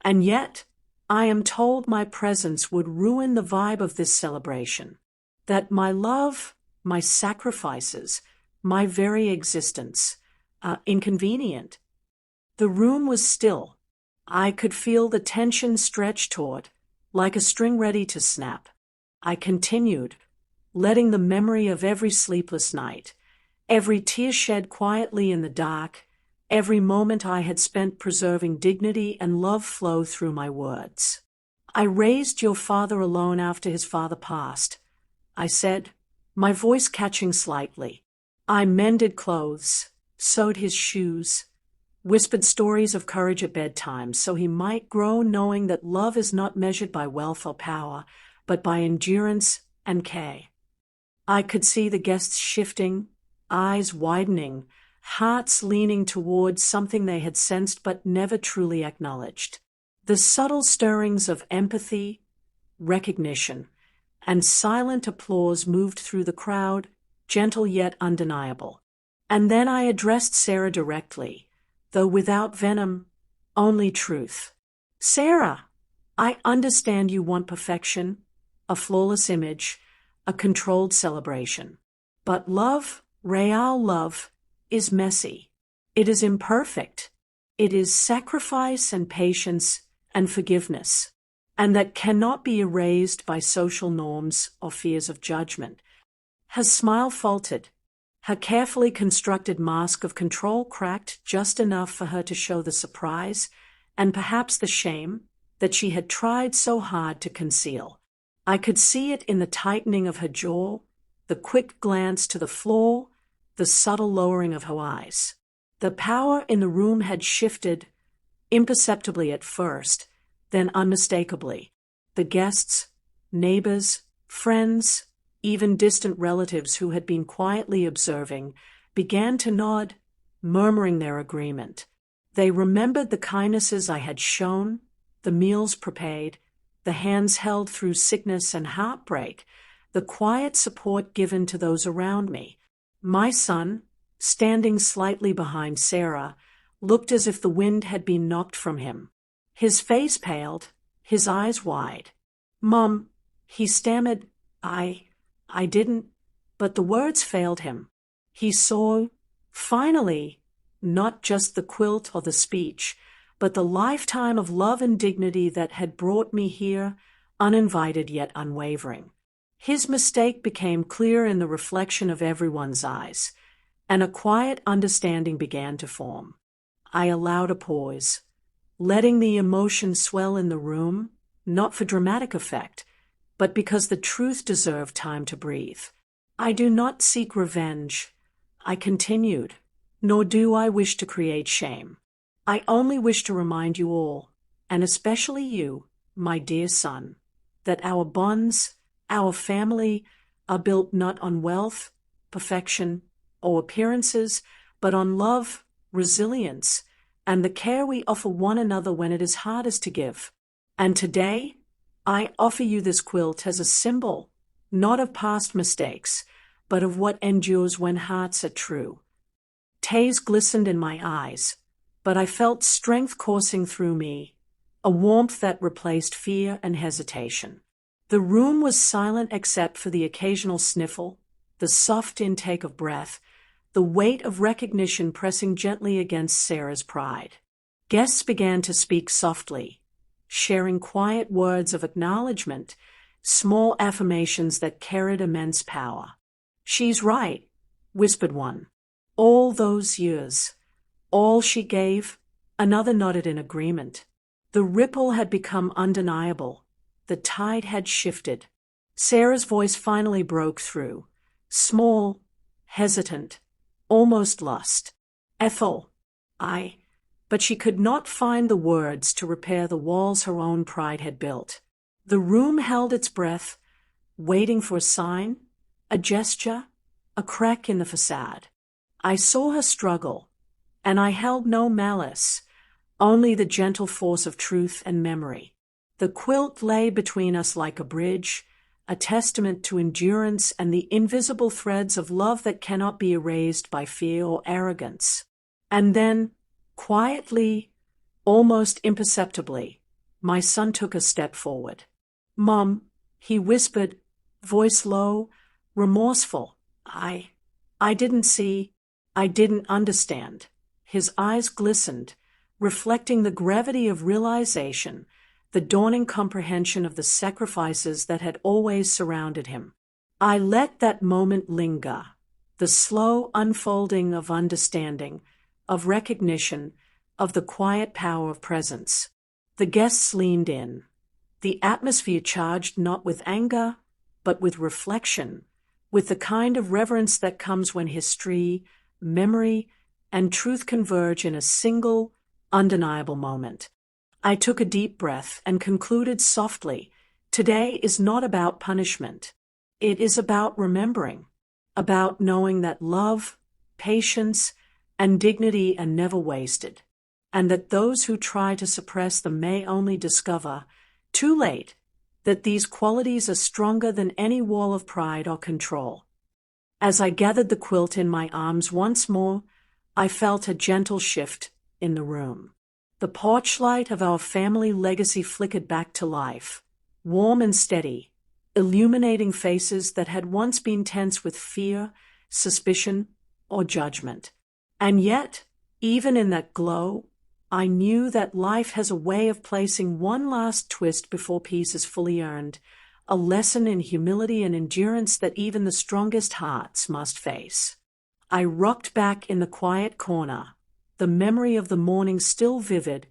And yet, I am told my presence would ruin the vibe of this celebration, that my love, my sacrifices, my very existence are inconvenient. The room was still. I could feel the tension stretch taut, like a string ready to snap. I continued, letting the memory of every sleepless night, every tear shed quietly in the dark, every moment I had spent preserving dignity and love flow through my words. I raised your father alone after his father passed, I said, my voice catching slightly. I mended clothes, sewed his shoes, whispered stories of courage at bedtime so he might grow knowing that love is not measured by wealth or power, but by endurance and care. I could see the guests shifting, eyes widening, hearts leaning towards something they had sensed but never truly acknowledged. The subtle stirrings of empathy, recognition, and silent applause moved through the crowd, gentle yet undeniable. And then I addressed Sarah directly, though without venom, only truth. Sarah, I understand you want perfection, a flawless image, a controlled celebration. But love, real love, is messy. It is imperfect. It is sacrifice and patience and forgiveness, and that cannot be erased by social norms or fears of judgment. Her smile faltered. Her carefully constructed mask of control cracked just enough for her to show the surprise and perhaps the shame that she had tried so hard to conceal. I could see it in the tightening of her jaw, the quick glance to the floor, the subtle lowering of her eyes. The power in the room had shifted, imperceptibly at first, then unmistakably. The guests, neighbors, friends, even distant relatives who had been quietly observing, began to nod, murmuring their agreement. They remembered the kindnesses I had shown, the meals prepared, the hands held through sickness and heartbreak, the quiet support given to those around me. My son, standing slightly behind Sarah, looked as if the wind had been knocked from him. His face paled, his eyes wide. "Mom," he stammered, I didn't, but the words failed him. He saw, finally, not just the quilt or the speech, but the lifetime of love and dignity that had brought me here, uninvited yet unwavering. His mistake became clear in the reflection of everyone's eyes, and a quiet understanding began to form. I allowed a pause, letting the emotion swell in the room, not for dramatic effect, but because the truth deserved time to breathe. I do not seek revenge, I continued, nor do I wish to create shame. I only wish to remind you all, and especially you, my dear son, that our bonds, our family, are built not on wealth, perfection, or appearances, but on love, resilience, and the care we offer one another when it is hardest to give. And today, I offer you this quilt as a symbol, not of past mistakes, but of what endures when hearts are true. Tears glistened in my eyes, but I felt strength coursing through me, a warmth that replaced fear and hesitation. The room was silent except for the occasional sniffle, the soft intake of breath, the weight of recognition pressing gently against Sarah's pride. Guests began to speak softly, sharing quiet words of acknowledgement, small affirmations that carried immense power. "She's right," whispered one. "All those years, all she gave," another nodded in agreement. The ripple had become undeniable. The tide had shifted. Sarah's voice finally broke through, small, hesitant, almost lust. "Ethel, but she could not find the words to repair the walls her own pride had built. The room held its breath, waiting for a sign, a gesture, a crack in the facade. I saw her struggle, and I held no malice, only the gentle force of truth and memory. The quilt lay between us like a bridge, a testament to endurance and the invisible threads of love that cannot be erased by fear or arrogance. And then, quietly, almost imperceptibly, My son took a step forward. "Mom," he whispered, voice low, remorseful. I didn't see. I didn't understand." His eyes glistened, reflecting the gravity of realization, the dawning comprehension of the sacrifices that had always surrounded him. I let that moment linger, the slow unfolding of understanding, of recognition, of the quiet power of presence. The guests leaned in, the atmosphere charged not with anger, but with reflection, with the kind of reverence that comes when history, memory, and truth converge in a single, undeniable moment. I took a deep breath and concluded softly, "Today is not about punishment. It is about remembering, about knowing that love, patience, and dignity are never wasted, and that those who try to suppress them may only discover, too late, that these qualities are stronger than any wall of pride or control." As I gathered the quilt in my arms once more, I felt a gentle shift in the room. The porch light of our family legacy flickered back to life, warm and steady, illuminating faces that had once been tense with fear, suspicion, or judgment. And yet, even in that glow, I knew that life has a way of placing one last twist before peace is fully earned, a lesson in humility and endurance that even the strongest hearts must face. I rocked back in the quiet corner, the memory of the morning still vivid,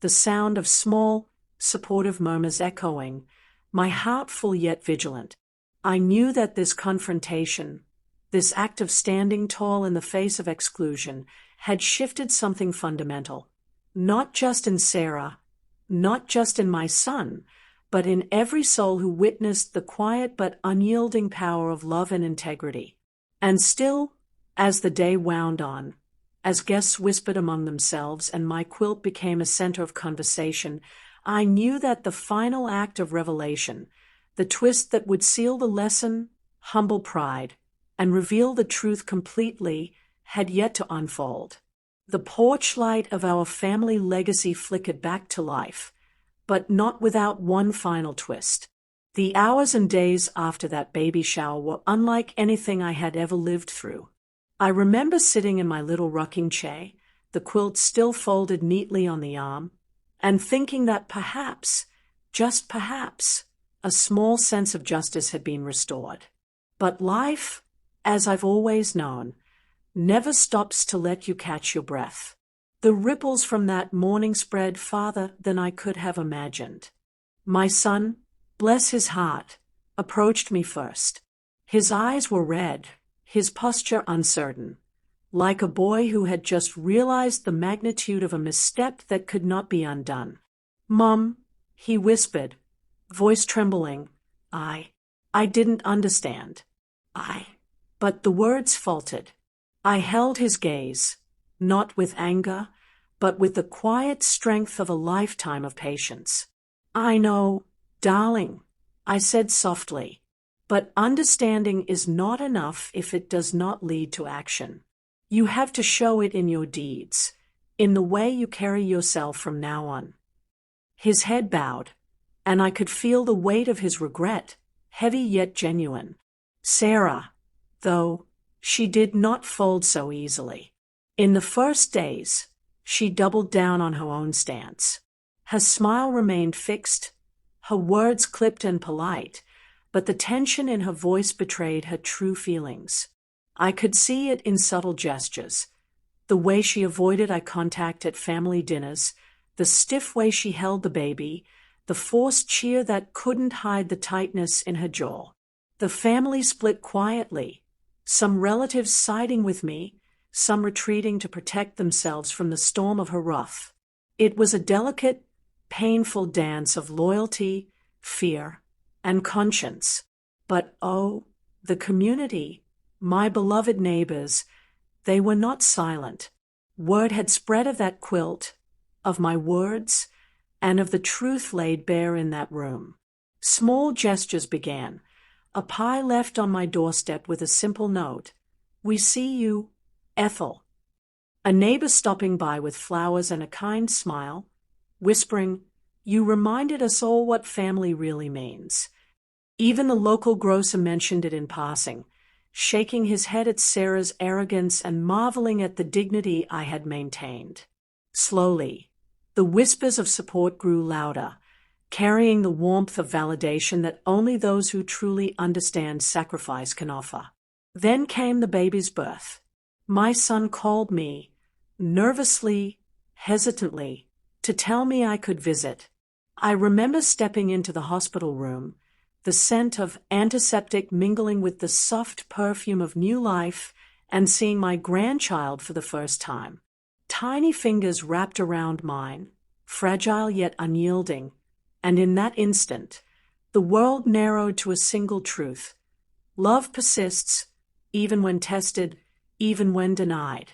the sound of small, supportive murmurs echoing, my heart full yet vigilant. I knew that this confrontation, this act of standing tall in the face of exclusion, had shifted something fundamental. Not just in Sarah, not just in my son, but in every soul who witnessed the quiet but unyielding power of love and integrity. And still, as the day wound on, as guests whispered among themselves and my quilt became a center of conversation, I knew that the final act of revelation, the twist that would seal the lesson, humble pride, and reveal the truth completely, had yet to unfold. The porch light of our family legacy flickered back to life, but not without one final twist. The hours and days after that baby shower were unlike anything I had ever lived through. I remember sitting in my little rocking chair, the quilt still folded neatly on the arm, and thinking that perhaps, just perhaps, a small sense of justice had been restored. But life, as I've always known, never stops to let you catch your breath. The ripples from that morning spread farther than I could have imagined. My son, bless his heart, approached me first. His eyes were red, his posture uncertain, like a boy who had just realized the magnitude of a misstep that could not be undone. "Mom," he whispered, voice trembling, I didn't understand. But the words faltered. I held his gaze, not with anger, but with the quiet strength of a lifetime of patience. "I know, darling," I said softly, "but understanding is not enough if it does not lead to action. You have to show it in your deeds, in the way you carry yourself from now on." His head bowed, and I could feel the weight of his regret, heavy yet genuine. Sarah, though, she did not fold so easily. In the first days, she doubled down on her own stance. Her smile remained fixed, her words clipped and polite, but the tension in her voice betrayed her true feelings. I could see it in subtle gestures, the way she avoided eye contact at family dinners, the stiff way she held the baby, the forced cheer that couldn't hide the tightness in her jaw. The family split quietly, some relatives siding with me, some retreating to protect themselves from the storm of her wrath. It was a delicate, painful dance of loyalty, fear, and conscience. But oh, the community, my beloved neighbors, they were not silent. Word had spread of that quilt, of my words, and of the truth laid bare in that room. Small gestures began. A pie left on my doorstep with a simple note, "We see you, Ethel." A neighbor stopping by with flowers and a kind smile, whispering, You reminded us all what family really means. Even the local grocer mentioned it in passing, shaking his head at Sarah's arrogance and marveling at the dignity I had maintained. Slowly, the whispers of support grew louder, carrying the warmth of validation that only those who truly understand sacrifice can offer. Then came the baby's birth. My son called me, nervously, hesitantly, to tell me I could visit. I remember stepping into the hospital room, the scent of antiseptic mingling with the soft perfume of new life, and seeing my grandchild for the first time. Tiny fingers wrapped around mine, fragile yet unyielding, and in that instant, the world narrowed to a single truth. Love persists, even when tested, even when denied.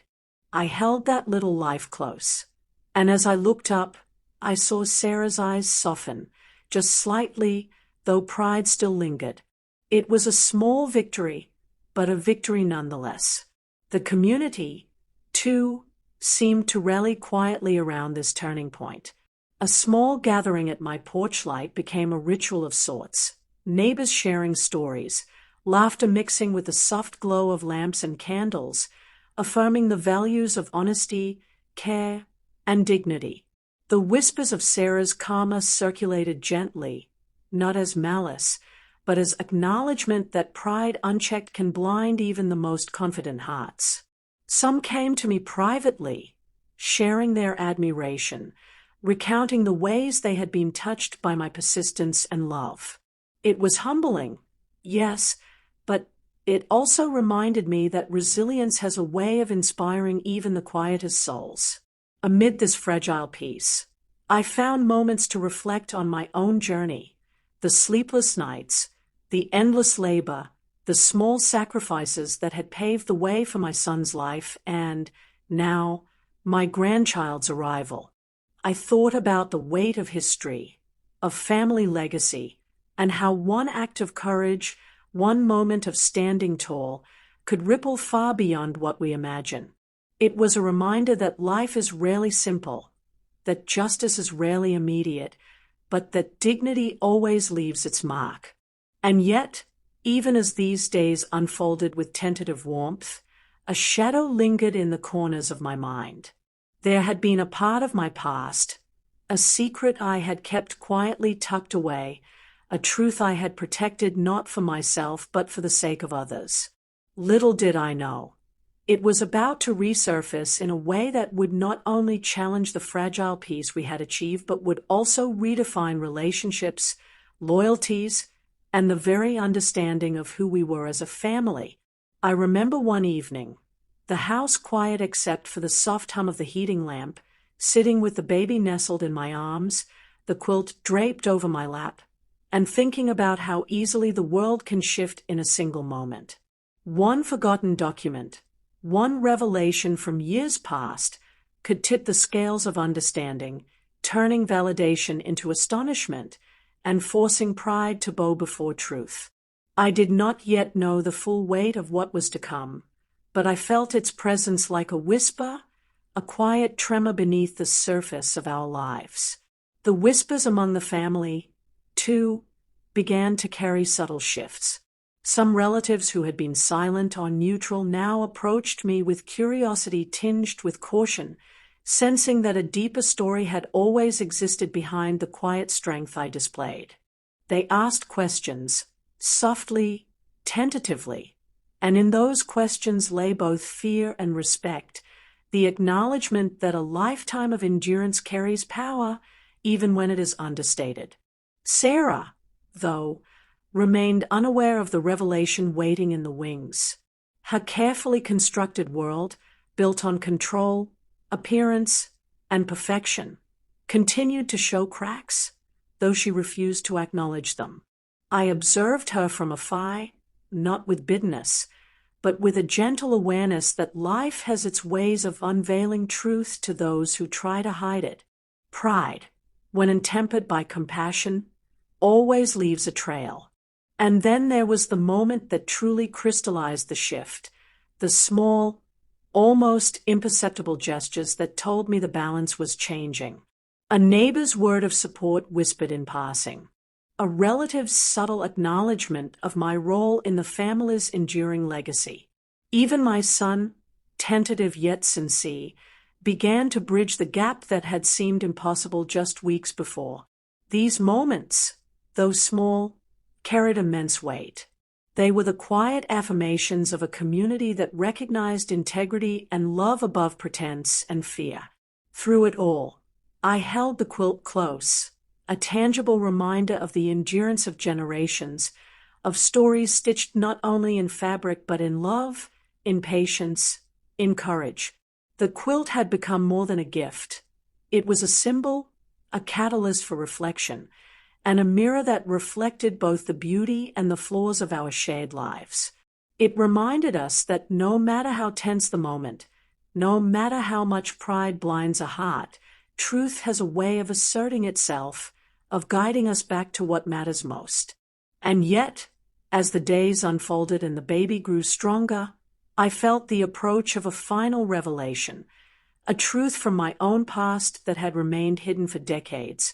I held that little life close, and as I looked up, I saw Sarah's eyes soften, just slightly, though pride still lingered. It was a small victory, but a victory nonetheless. The community, too, seemed to rally quietly around this turning point. A small gathering at my porch light became a ritual of sorts, neighbors sharing stories, laughter mixing with the soft glow of lamps and candles, affirming the values of honesty, care, and dignity. The whispers of Sarah's karma circulated gently, not as malice, but as acknowledgement that pride unchecked can blind even the most confident hearts. Some came to me privately, sharing their admiration, recounting the ways they had been touched by my persistence and love. It was humbling, yes, but it also reminded me that resilience has a way of inspiring even the quietest souls. Amid this fragile peace, I found moments to reflect on my own journey, the sleepless nights, the endless labor, the small sacrifices that had paved the way for my son's life, and, now, my grandchild's arrival. I thought about the weight of history, of family legacy, and how one act of courage, one moment of standing tall, could ripple far beyond what we imagine. It was a reminder that life is rarely simple, that justice is rarely immediate, but that dignity always leaves its mark. And yet, even as these days unfolded with tentative warmth, a shadow lingered in the corners of my mind. There had been a part of my past, a secret I had kept quietly tucked away, a truth I had protected not for myself but for the sake of others. Little did I know, it was about to resurface in a way that would not only challenge the fragile peace we had achieved but would also redefine relationships, loyalties, and the very understanding of who we were as a family. I remember one evening, the house quiet except for the soft hum of the heating lamp, sitting with the baby nestled in my arms, the quilt draped over my lap, and thinking about how easily the world can shift in a single moment. One forgotten document, one revelation from years past, could tip the scales of understanding, turning validation into astonishment, and forcing pride to bow before truth. I did not yet know the full weight of what was to come, but I felt its presence like a whisper, a quiet tremor beneath the surface of our lives. The whispers among the family, too, began to carry subtle shifts. Some relatives who had been silent or neutral now approached me with curiosity tinged with caution, sensing that a deeper story had always existed behind the quiet strength I displayed. They asked questions, softly, tentatively, and in those questions lay both fear and respect, the acknowledgement that a lifetime of endurance carries power, even when it is understated. Sarah, though, remained unaware of the revelation waiting in the wings. Her carefully constructed world, built on control, appearance, and perfection, continued to show cracks, though she refused to acknowledge them. I observed her from afar, not with bitterness, but with a gentle awareness that life has its ways of unveiling truth to those who try to hide it. Pride, when untempered by compassion, always leaves a trail. And then there was the moment that truly crystallized the shift, the small, almost imperceptible gestures that told me the balance was changing. A neighbor's word of support whispered in passing. A relative's subtle acknowledgement of my role in the family's enduring legacy. Even my son, tentative yet sincere, began to bridge the gap that had seemed impossible just weeks before. These moments, though small, carried immense weight. They were the quiet affirmations of a community that recognized integrity and love above pretense and fear. Through it all, I held the quilt close, a tangible reminder of the endurance of generations, of stories stitched not only in fabric but in love, in patience, in courage. The quilt had become more than a gift. It was a symbol, a catalyst for reflection, and a mirror that reflected both the beauty and the flaws of our shared lives. It reminded us that no matter how tense the moment, no matter how much pride blinds a heart, truth has a way of asserting itself, of guiding us back to what matters most. And yet, as the days unfolded and the baby grew stronger, I felt the approach of a final revelation, a truth from my own past that had remained hidden for decades,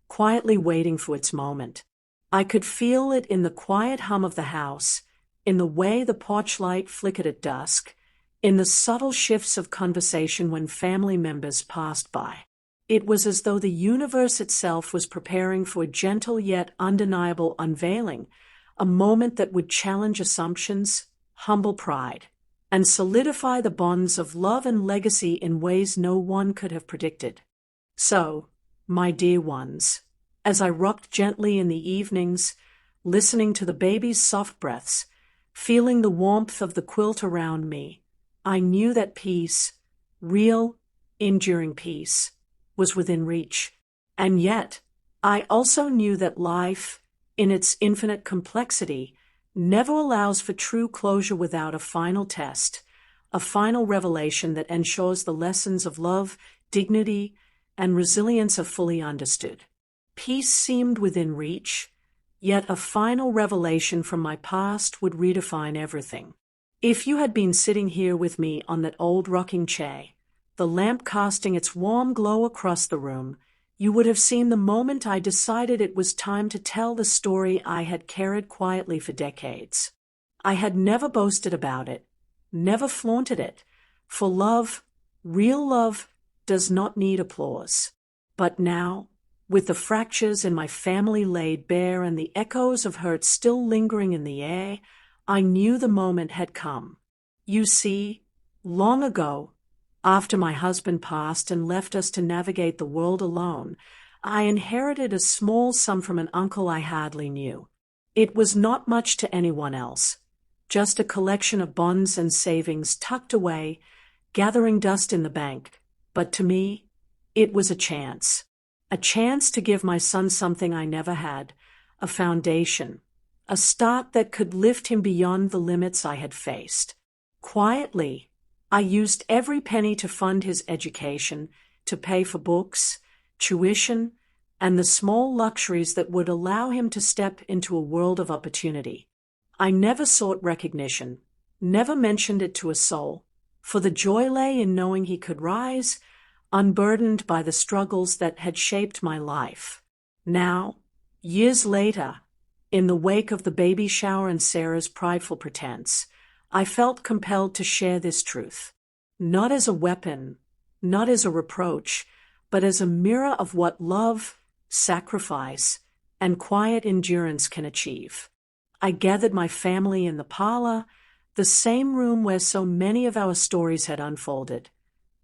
quietly waiting for its moment. I could feel it in the quiet hum of the house, in the way the porch light flickered at dusk, in the subtle shifts of conversation when family members passed by. It was as though the universe itself was preparing for a gentle yet undeniable unveiling, a moment that would challenge assumptions, humble pride, and solidify the bonds of love and legacy in ways no one could have predicted. So, my dear ones, as I rocked gently in the evenings, listening to the baby's soft breaths, feeling the warmth of the quilt around me, I knew that peace, real, enduring peace, was within reach. And yet, I also knew that life, in its infinite complexity, never allows for true closure without a final test, a final revelation that ensures the lessons of love, dignity, and resilience are fully understood. Peace seemed within reach, yet a final revelation from my past would redefine everything. If you had been sitting here with me on that old rocking chair, the lamp casting its warm glow across the room, you would have seen the moment I decided it was time to tell the story I had carried quietly for decades. I had never boasted about it, never flaunted it, for love, real love, does not need applause. But now, with the fractures in my family laid bare and the echoes of hurt still lingering in the air, I knew the moment had come. You see, long ago, after my husband passed and left us to navigate the world alone, I inherited a small sum from an uncle I hardly knew. It was not much to anyone else, just a collection of bonds and savings tucked away, gathering dust in the bank. But to me, it was a chance to give my son something I never had, a foundation, a start that could lift him beyond the limits I had faced. Quietly, I used every penny to fund his education, to pay for books, tuition, and the small luxuries that would allow him to step into a world of opportunity. I never sought recognition, never mentioned it to a soul, for the joy lay in knowing he could rise, unburdened by the struggles that had shaped my life. Now, years later, in the wake of the baby shower and Sarah's prideful pretense, I felt compelled to share this truth, not as a weapon, not as a reproach, but as a mirror of what love, sacrifice, and quiet endurance can achieve. I gathered my family in the parlor, the same room where so many of our stories had unfolded,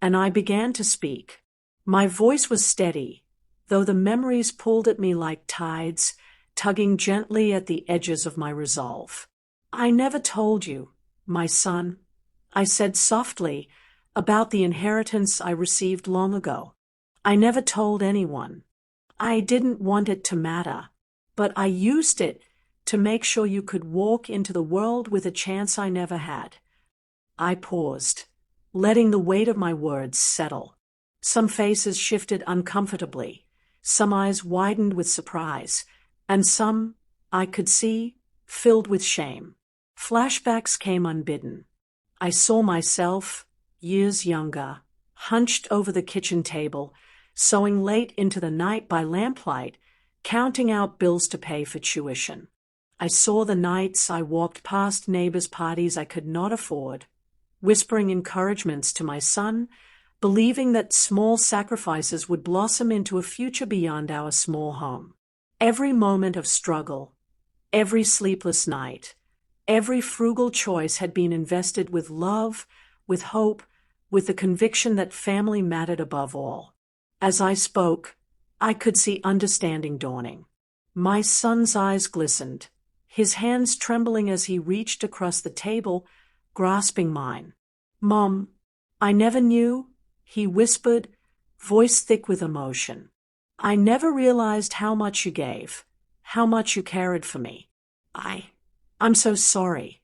and I began to speak. My voice was steady, though the memories pulled at me like tides, tugging gently at the edges of my resolve. I never told you, my son, I said softly, about the inheritance I received long ago. I never told anyone. I didn't want it to matter, but I used it to make sure you could walk into the world with a chance I never had. I paused, letting the weight of my words settle. Some faces shifted uncomfortably, some eyes widened with surprise, and some, I could see, filled with shame. Flashbacks came unbidden. I saw myself, years younger, hunched over the kitchen table, sewing late into the night by lamplight, counting out bills to pay for tuition. I saw the nights I walked past neighbors' parties I could not afford, whispering encouragements to my son, believing that small sacrifices would blossom into a future beyond our small home. Every moment of struggle, every sleepless night, every frugal choice had been invested with love, with hope, with the conviction that family mattered above all. As I spoke, I could see understanding dawning. My son's eyes glistened, his hands trembling as he reached across the table, grasping mine. "Mom, I never knew," he whispered, voice thick with emotion. "I never realized how much you gave, how much you cared for me. I'm so sorry."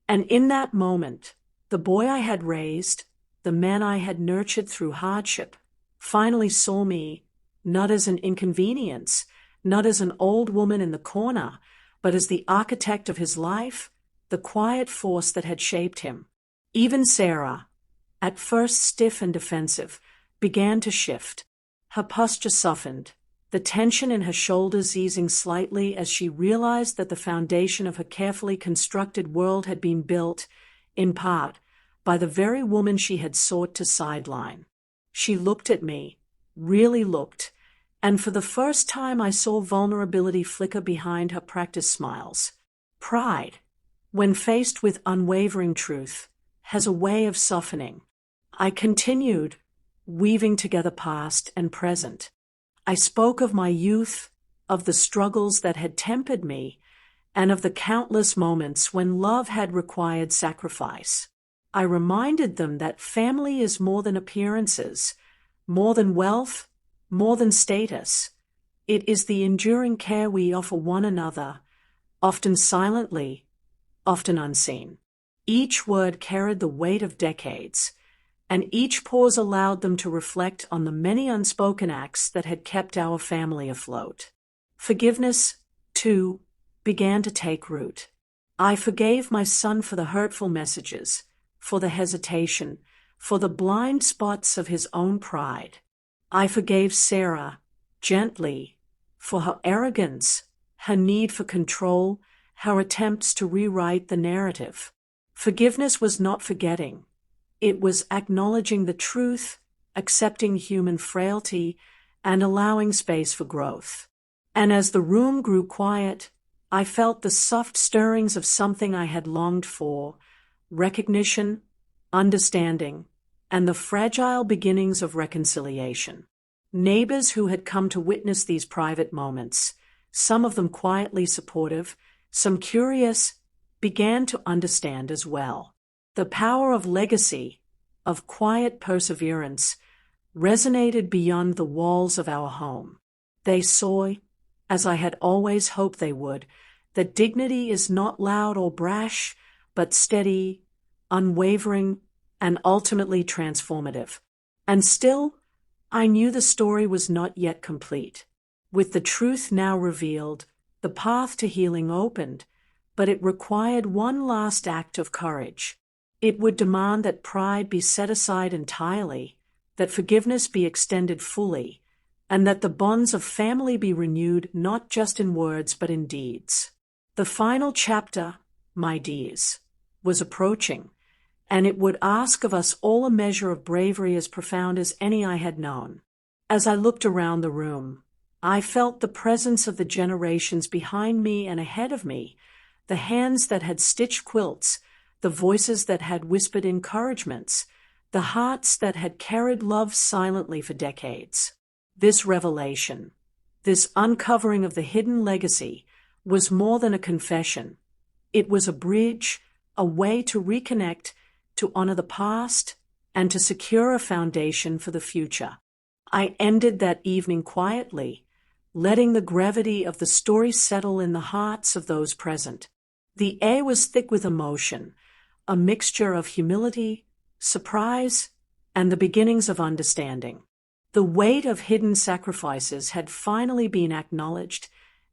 And in that moment, the boy I had raised, the man I had nurtured through hardship, finally saw me, not as an inconvenience, not as an old woman in the corner, but as the architect of his life, the quiet force that had shaped him. Even Sarah, at first stiff and defensive, began to shift. Her posture softened, the tension in her shoulders easing slightly as she realized that the foundation of her carefully constructed world had been built, in part, by the very woman she had sought to sideline. She looked at me, really looked, and for the first time I saw vulnerability flicker behind her practiced smiles. Pride, when faced with unwavering truth, has a way of softening. I continued, weaving together past and present. I spoke of my youth, of the struggles that had tempered me, and of the countless moments when love had required sacrifice. I reminded them that family is more than appearances, more than wealth, more than status. It is the enduring care we offer one another, often silently, often unseen. Each word carried the weight of decades, and each pause allowed them to reflect on the many unspoken acts that had kept our family afloat. Forgiveness, too, began to take root. I forgave my son for the hurtful messages, for the hesitation, for the blind spots of his own pride. I forgave Sarah, gently, for her arrogance, her need for control, her attempts to rewrite the narrative. Forgiveness was not forgetting. It was acknowledging the truth, accepting human frailty, and allowing space for growth. And as the room grew quiet, I felt the soft stirrings of something I had longed for: recognition, understanding, and the fragile beginnings of reconciliation. Neighbors who had come to witness these private moments, some of them quietly supportive, some curious, began to understand as well. The power of legacy, of quiet perseverance, resonated beyond the walls of our home. They saw, as I had always hoped they would, that dignity is not loud or brash, but steady, unwavering, and ultimately transformative. And still, I knew the story was not yet complete. With the truth now revealed, the path to healing opened, but it required one last act of courage. It would demand that pride be set aside entirely, that forgiveness be extended fully, and that the bonds of family be renewed not just in words but in deeds. The final chapter, my dears, was approaching, and it would ask of us all a measure of bravery as profound as any I had known. As I looked around the room, I felt the presence of the generations behind me and ahead of me, the hands that had stitched quilts, the voices that had whispered encouragements, the hearts that had carried love silently for decades. This revelation, this uncovering of the hidden legacy, was more than a confession. It was a bridge, a way to reconnect, to honor the past, and to secure a foundation for the future. I ended that evening quietly, letting the gravity of the story settle in the hearts of those present. The air was thick with emotion, a mixture of humility, surprise, and the beginnings of understanding. The weight of hidden sacrifices had finally been acknowledged,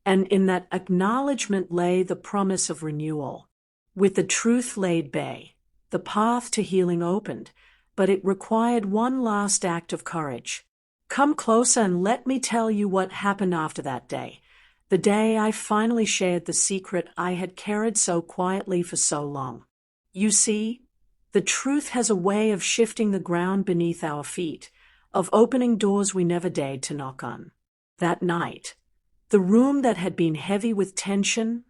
and in that acknowledgement lay the promise of renewal. With the truth laid bare, the path to healing opened, but it required one last act of courage. Come closer and let me tell you what happened after that day. The day I finally shared the secret I had carried so quietly for so long. You see, the truth has a way of shifting the ground beneath our feet, of opening doors we never dared to knock on. That night, the room that had been heavy with tension,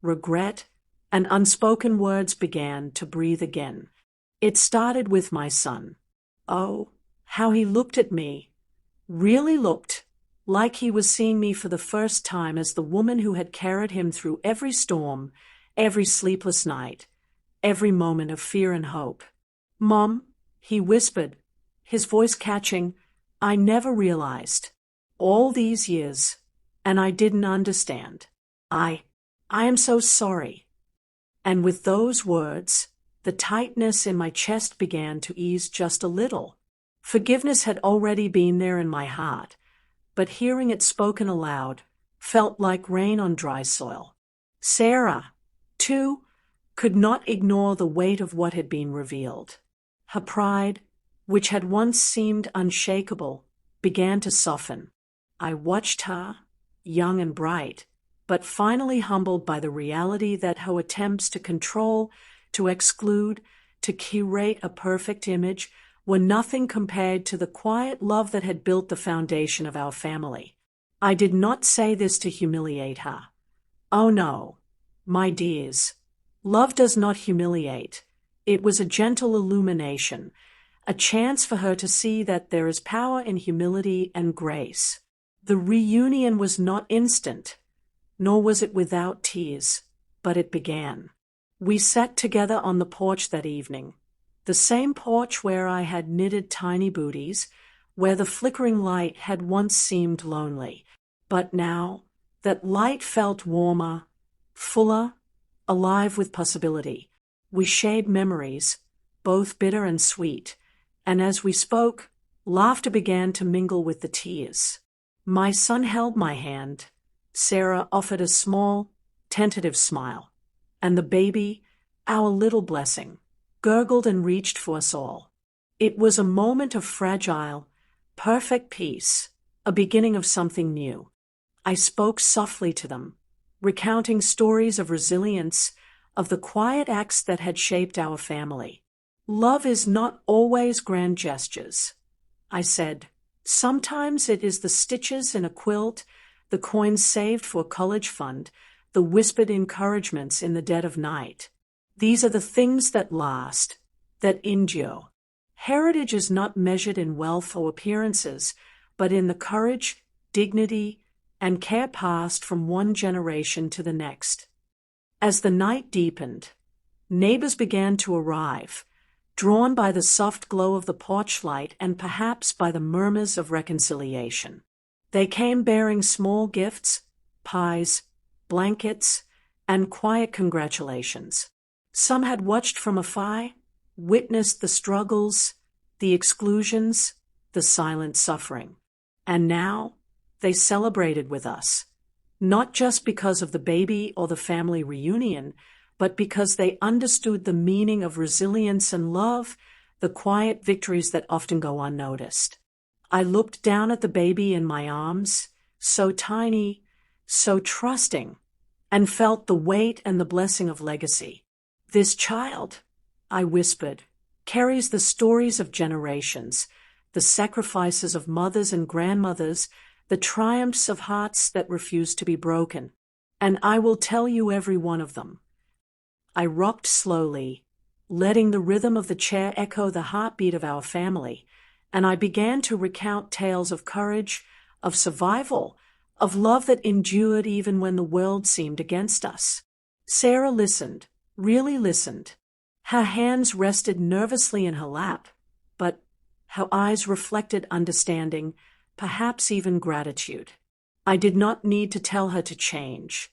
regret, and unspoken words began to breathe again. It started with my son. Oh, how he looked at me. Really looked like he was seeing me for the first time as the woman who had carried him through every storm, every sleepless night, every moment of fear and hope. "Mom," he whispered, his voice catching, "I never realized. All these years, and I didn't understand. I am so sorry." And with those words, the tightness in my chest began to ease just a little. Forgiveness had already been there in my heart, but hearing it spoken aloud felt like rain on dry soil. Sarah, too, could not ignore the weight of what had been revealed. Her pride, which had once seemed unshakable, began to soften. I watched her, young and bright, but finally humbled by the reality that her attempts to control, to exclude, to curate a perfect image were nothing compared to the quiet love that had built the foundation of our family. I did not say this to humiliate her. Oh no, my dears. Love does not humiliate. It was a gentle illumination, a chance for her to see that there is power in humility and grace. The reunion was not instant, nor was it without tears, but it began. We sat together on the porch that evening, the same porch where I had knitted tiny booties, where the flickering light had once seemed lonely. But now, that light felt warmer, fuller, alive with possibility. We shared memories, both bitter and sweet, and as we spoke, laughter began to mingle with the tears. My son held my hand. Sarah offered a small, tentative smile, and the baby, our little blessing, gurgled and reached for us all. It was a moment of fragile, perfect peace, a beginning of something new. I spoke softly to them, recounting stories of resilience, of the quiet acts that had shaped our family. Love is not always grand gestures, I said. Sometimes it is the stitches in a quilt, the coins saved for a college fund, the whispered encouragements in the dead of night. These are the things that last, that endure. Heritage is not measured in wealth or appearances, but in the courage, dignity, and care passed from one generation to the next. As the night deepened, neighbors began to arrive, drawn by the soft glow of the porch light and perhaps by the murmurs of reconciliation. They came bearing small gifts, pies, blankets, and quiet congratulations. Some had watched from afar, witnessed the struggles, the exclusions, the silent suffering. And now they celebrated with us, not just because of the baby or the family reunion, but because they understood the meaning of resilience and love, the quiet victories that often go unnoticed. I looked down at the baby in my arms, so tiny, so trusting, and felt the weight and the blessing of legacy. This child, I whispered, carries the stories of generations, the sacrifices of mothers and grandmothers, the triumphs of hearts that refuse to be broken. And I will tell you every one of them. I rocked slowly, letting the rhythm of the chair echo the heartbeat of our family, and I began to recount tales of courage, of survival, of love that endured even when the world seemed against us. Sarah listened, really listened. Her hands rested nervously in her lap, but her eyes reflected understanding, perhaps even gratitude. I did not need to tell her to change.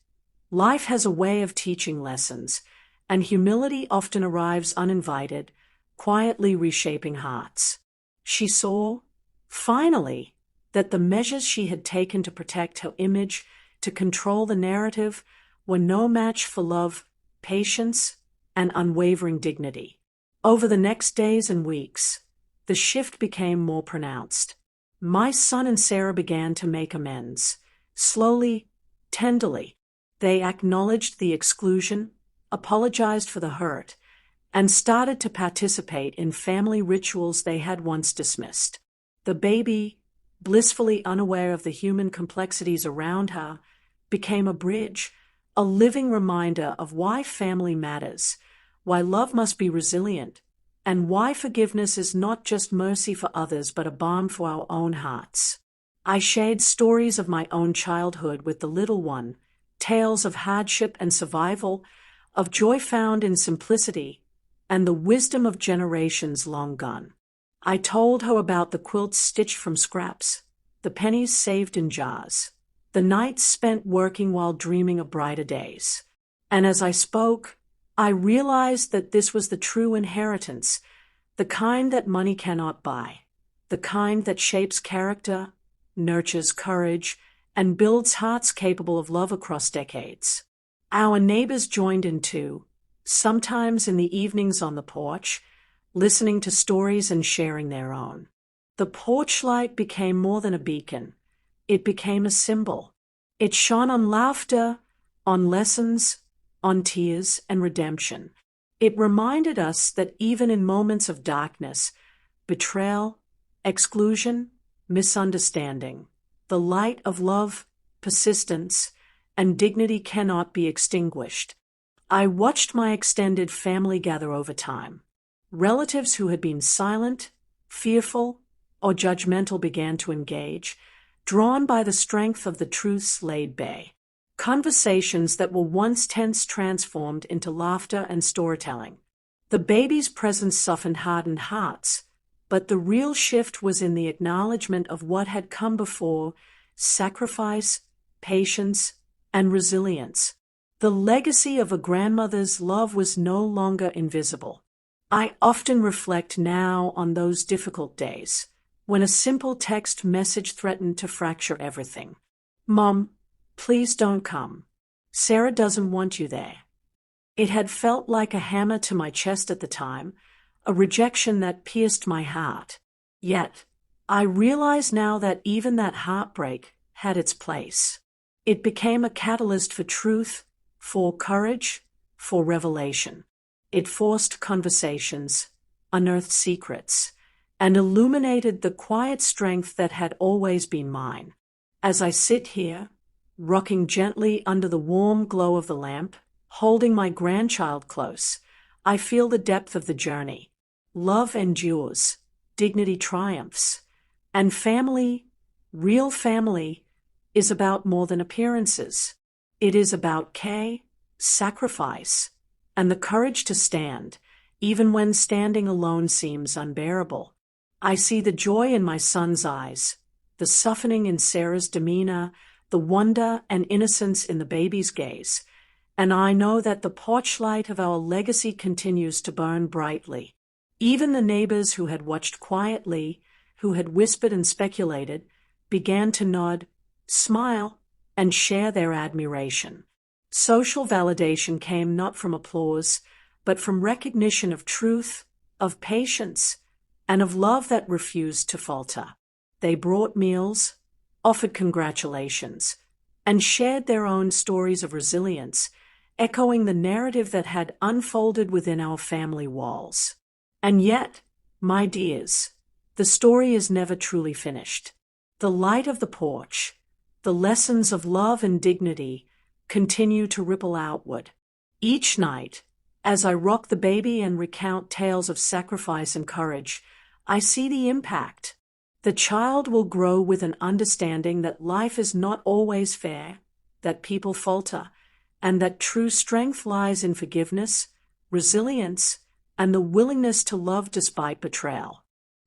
Life has a way of teaching lessons, and humility often arrives uninvited, quietly reshaping hearts. She saw, finally, that the measures she had taken to protect her image, to control the narrative, were no match for love, patience, and unwavering dignity. Over the next days and weeks, the shift became more pronounced. My son and Sarah began to make amends. Slowly, tenderly. They acknowledged the exclusion, apologized for the hurt, and started to participate in family rituals they had once dismissed. The baby, blissfully unaware of the human complexities around her, became a bridge, a living reminder of why family matters, why love must be resilient, and why forgiveness is not just mercy for others but a balm for our own hearts. I shared stories of my own childhood with the little one, tales of hardship and survival, of joy found in simplicity, and the wisdom of generations long gone. I told her about the quilts stitched from scraps, the pennies saved in jars, the nights spent working while dreaming of brighter days. And as I spoke, I realized that this was the true inheritance, the kind that money cannot buy, the kind that shapes character, nurtures courage, and builds hearts capable of love across decades. Our neighbors joined in too, sometimes in the evenings on the porch, listening to stories and sharing their own. The porch light became more than a beacon. It became a symbol. It shone on laughter, on lessons, on tears and redemption. It reminded us that even in moments of darkness, betrayal, exclusion, misunderstanding, the light of love, persistence, and dignity cannot be extinguished. I watched my extended family gather over time. Relatives who had been silent, fearful, or judgmental began to engage, drawn by the strength of the truths laid bare. Conversations that were once tense transformed into laughter and storytelling. The baby's presence softened hardened hearts, but the real shift was in the acknowledgement of what had come before: sacrifice, patience, and resilience. The legacy of a grandmother's love was no longer invisible. I often reflect now on those difficult days, when a simple text message threatened to fracture everything. "Mom, please don't come. Sarah doesn't want you there." It had felt like a hammer to my chest at the time, a rejection that pierced my heart. Yet, I realize now that even that heartbreak had its place. It became a catalyst for truth, for courage, for revelation. It forced conversations, unearthed secrets, and illuminated the quiet strength that had always been mine. As I sit here, rocking gently under the warm glow of the lamp, holding my grandchild close, I feel the depth of the journey. Love endures, dignity triumphs, and family, real family, is about more than appearances. It is about care, sacrifice, and the courage to stand, even when standing alone seems unbearable. I see the joy in my son's eyes, the softening in Sarah's demeanor, the wonder and innocence in the baby's gaze, and I know that the porch light of our legacy continues to burn brightly. Even the neighbors who had watched quietly, who had whispered and speculated, began to nod, smile, and share their admiration. Social validation came not from applause, but from recognition of truth, of patience, and of love that refused to falter. They brought meals, offered congratulations, and shared their own stories of resilience, echoing the narrative that had unfolded within our family walls. And yet, my dears, the story is never truly finished. The light of the porch, the lessons of love and dignity, continue to ripple outward. Each night, as I rock the baby and recount tales of sacrifice and courage, I see the impact. The child will grow with an understanding that life is not always fair, that people falter, and that true strength lies in forgiveness, resilience, and the willingness to love despite betrayal.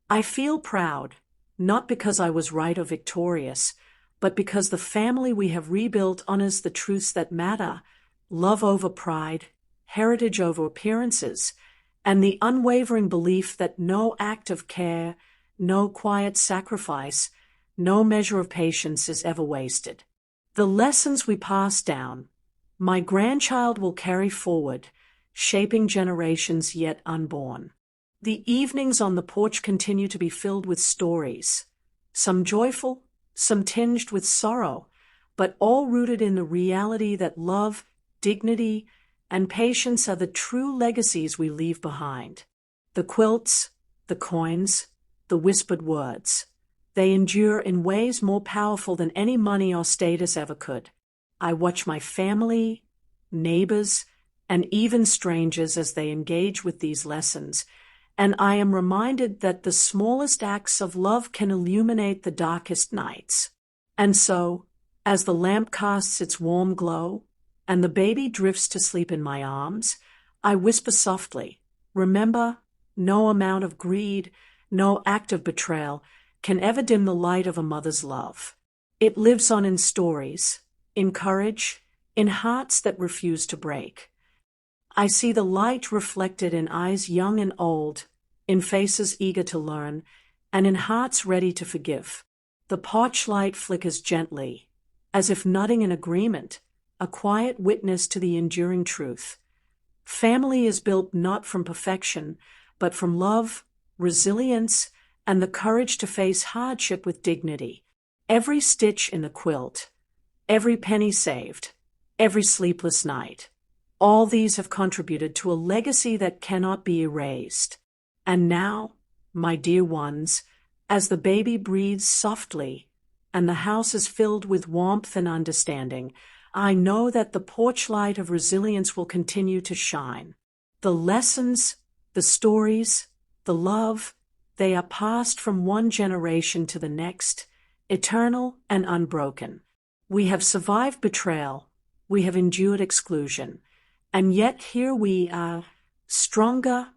I feel proud, not because I was right or victorious, but because the family we have rebuilt honors the truths that matter: love over pride, heritage over appearances, and the unwavering belief that no act of care, no quiet sacrifice, no measure of patience is ever wasted. The lessons we pass down, my grandchild will carry forward, shaping generations yet unborn. The evenings on the porch continue to be filled with stories, some joyful, some tinged with sorrow, but all rooted in the reality that love, dignity, and patience are the true legacies we leave behind. The quilts, the coins, the whispered words. They endure in ways more powerful than any money or status ever could. I watch my family, neighbors, and even strangers as they engage with these lessons, and I am reminded that the smallest acts of love can illuminate the darkest nights. And so, as the lamp casts its warm glow, and the baby drifts to sleep in my arms, I whisper softly, "Remember, no amount of greed, no act of betrayal can ever dim the light of a mother's love. It lives on in stories, in courage, in hearts that refuse to break." I see the light reflected in eyes young and old, in faces eager to learn, and in hearts ready to forgive. The porch light flickers gently, as if nodding in agreement, a quiet witness to the enduring truth. Family is built not from perfection, but from love, resilience, and the courage to face hardship with dignity. Every stitch in the quilt, every penny saved, every sleepless night, all these have contributed to a legacy that cannot be erased. And now, my dear ones, as the baby breathes softly and the house is filled with warmth and understanding, I know that the porch light of resilience will continue to shine. The lessons, the stories, the love, they are passed from one generation to the next, eternal and unbroken. We have survived betrayal, we have endured exclusion, and yet here we are, stronger,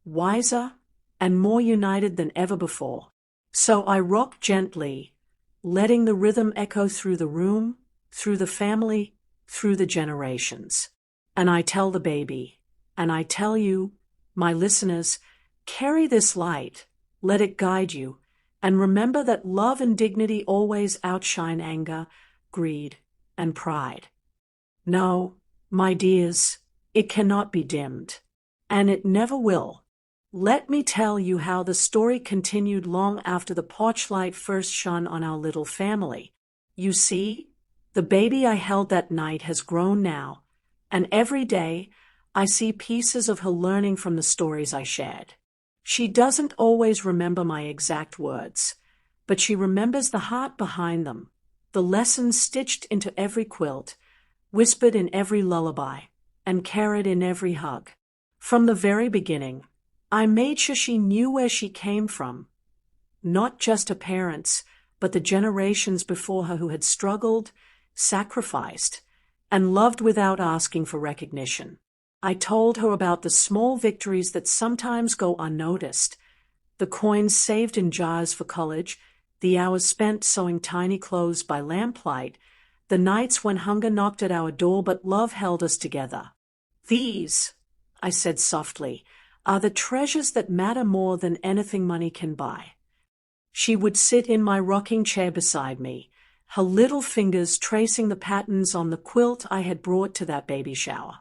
wiser, and more united than ever before. So I rock gently, letting the rhythm echo through the room, through the family, through the generations. And I tell the baby, and I tell you, my listeners, carry this light, let it guide you, and remember that love and dignity always outshine anger, greed, and pride. No, my dears, it cannot be dimmed, and it never will. Let me tell you how the story continued long after the porch light first shone on our little family. You see, the baby I held that night has grown now, and every day I see pieces of her learning from the stories I shared. She doesn't always remember my exact words, but she remembers the heart behind them, the lessons stitched into every quilt, whispered in every lullaby, and carried in every hug. From the very beginning, I made sure she knew where she came from, not just her parents, but the generations before her who had struggled, sacrificed, and loved without asking for recognition. I told her about the small victories that sometimes go unnoticed, the coins saved in jars for college, the hours spent sewing tiny clothes by lamplight, the nights when hunger knocked at our door but love held us together. These, I said softly, are the treasures that matter more than anything money can buy. She would sit in my rocking chair beside me, her little fingers tracing the patterns on the quilt I had brought to that baby shower.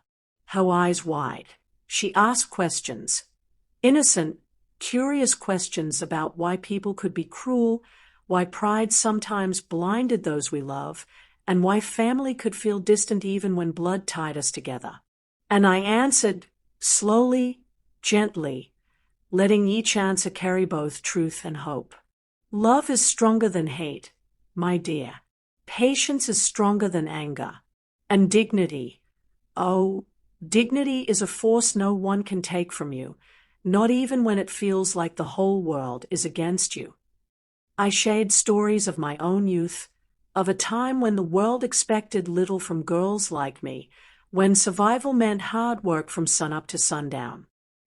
Her eyes wide, she asked questions, innocent, curious questions about why people could be cruel, why pride sometimes blinded those we love, and why family could feel distant even when blood tied us together. And I answered, slowly, gently, letting each answer carry both truth and hope. Love is stronger than hate, my dear. Patience is stronger than anger. And dignity, oh, dignity is a force no one can take from you, not even when it feels like the whole world is against you. I shared stories of my own youth, of a time when the world expected little from girls like me, when survival meant hard work from sunup to sundown.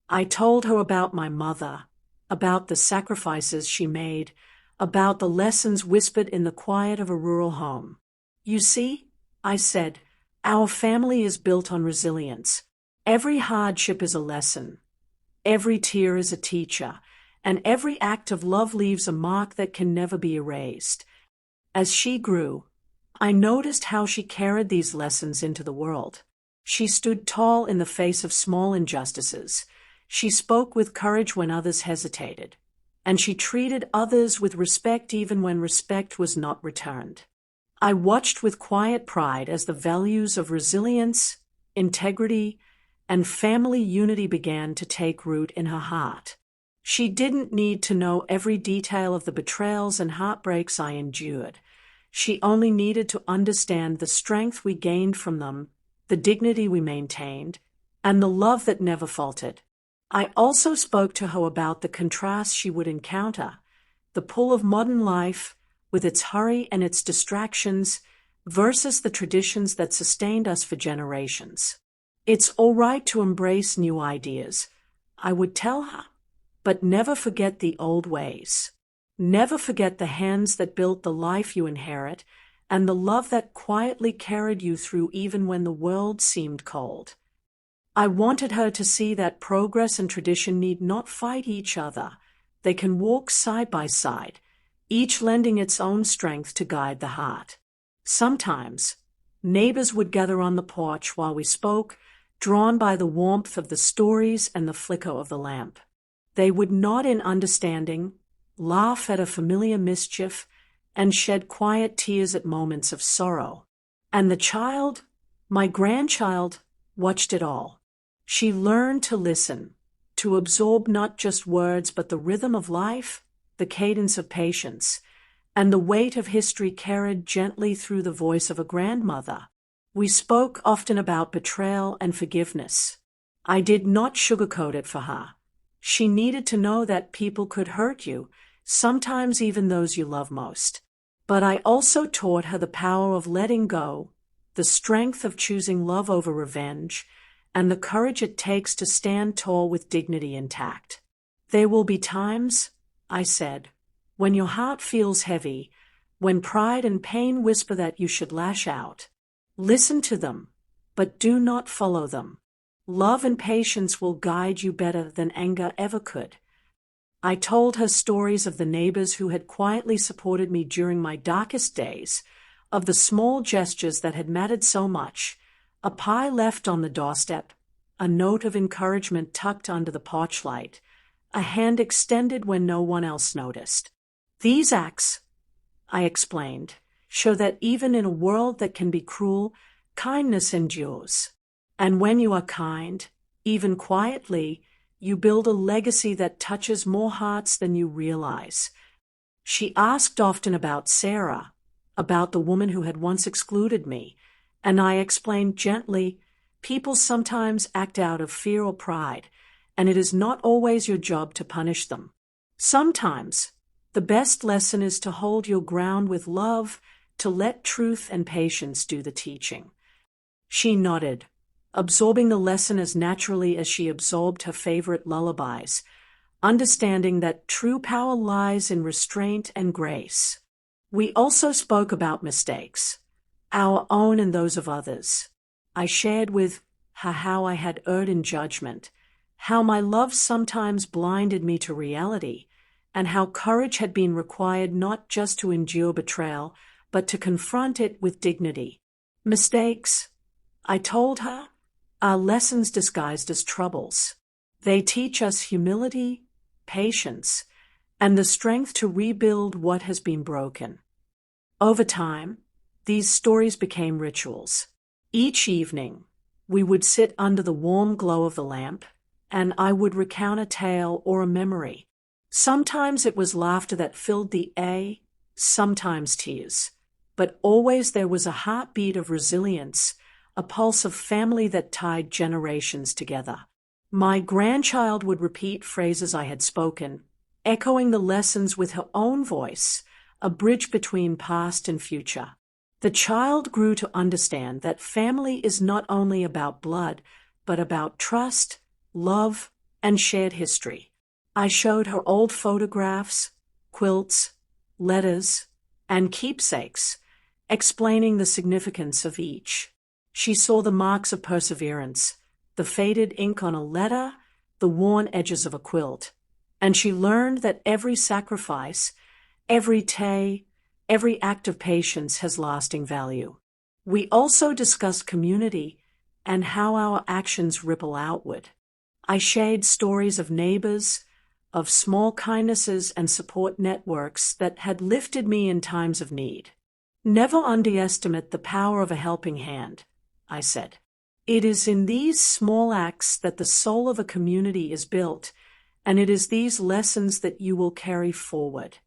I told her about my mother, about the sacrifices she made, about the lessons whispered in the quiet of a rural home. You see, I said, our family is built on resilience. Every hardship is a lesson. Every tear is a teacher, and every act of love leaves a mark that can never be erased. As she grew, I noticed how she carried these lessons into the world. She stood tall in the face of small injustices. She spoke with courage when others hesitated. and she treated others with respect even when respect was not returned. I watched with quiet pride as the values of resilience, integrity, and family unity began to take root in her heart. She didn't need to know every detail of the betrayals and heartbreaks I endured. She only needed to understand the strength we gained from them, the dignity we maintained, and the love that never faltered. I also spoke to her about the contrast she would encounter, the pull of modern life, with its hurry and its distractions, versus the traditions that sustained us for generations. It's all right to embrace new ideas, I would tell her, but never forget the old ways. Never forget the hands that built the life you inherit and the love that quietly carried you through even when the world seemed cold. I wanted her to see that progress and tradition need not fight each other. They can walk side by side, each lending its own strength to guide the heart. Sometimes, neighbors would gather on the porch while we spoke, drawn by the warmth of the stories and the flicker of the lamp. They would nod in understanding, laugh at a familiar mischief, and shed quiet tears at moments of sorrow. And the child, my grandchild, watched it all. She learned to listen, to absorb not just words but the rhythm of life, the cadence of patience, and the weight of history carried gently through the voice of a grandmother. We spoke often about betrayal and forgiveness. I did not sugarcoat it for her. She needed to know that people could hurt you, sometimes even those you love most. But I also taught her the power of letting go, the strength of choosing love over revenge, and the courage it takes to stand tall with dignity intact. There will be times, I said, when your heart feels heavy, when pride and pain whisper that you should lash out. Listen to them, but do not follow them. Love and patience will guide you better than anger ever could. I told her stories of the neighbors who had quietly supported me during my darkest days, of the small gestures that had mattered so much, a pie left on the doorstep, a note of encouragement tucked under the porch light, a hand extended when no one else noticed. These acts, I explained, show that even in a world that can be cruel, kindness endures. And when you are kind, even quietly, you build a legacy that touches more hearts than you realize. She asked often about Sarah, about the woman who had once excluded me, and I explained gently, people sometimes act out of fear or pride, and it is not always your job to punish them. Sometimes, the best lesson is to hold your ground with love, to let truth and patience do the teaching. She nodded, absorbing the lesson as naturally as she absorbed her favorite lullabies, understanding that true power lies in restraint and grace. We also spoke about mistakes, our own and those of others. I shared with her how I had erred in judgment, how my love sometimes blinded me to reality, and how courage had been required not just to endure betrayal, but to confront it with dignity. Mistakes, I told her, are lessons disguised as troubles. They teach us humility, patience, and the strength to rebuild what has been broken. Over time, these stories became rituals. Each evening, we would sit under the warm glow of the lamp, and I would recount a tale or a memory. Sometimes it was laughter that filled the air, sometimes tears, but always there was a heartbeat of resilience, a pulse of family that tied generations together. My grandchild would repeat phrases I had spoken, echoing the lessons with her own voice, a bridge between past and future. The child grew to understand that family is not only about blood, but about trust, love, and shared history. I showed her old photographs, quilts, letters, and keepsakes, explaining the significance of each. She saw the marks of perseverance, the faded ink on a letter, the worn edges of a quilt, and she learned that every sacrifice, every day, every act of patience has lasting value. We also discussed community and how our actions ripple outward. I shared stories of neighbors, of small kindnesses and support networks that had lifted me in times of need. Never underestimate the power of a helping hand, I said. It is in these small acts that the soul of a community is built, and it is these lessons that you will carry forward.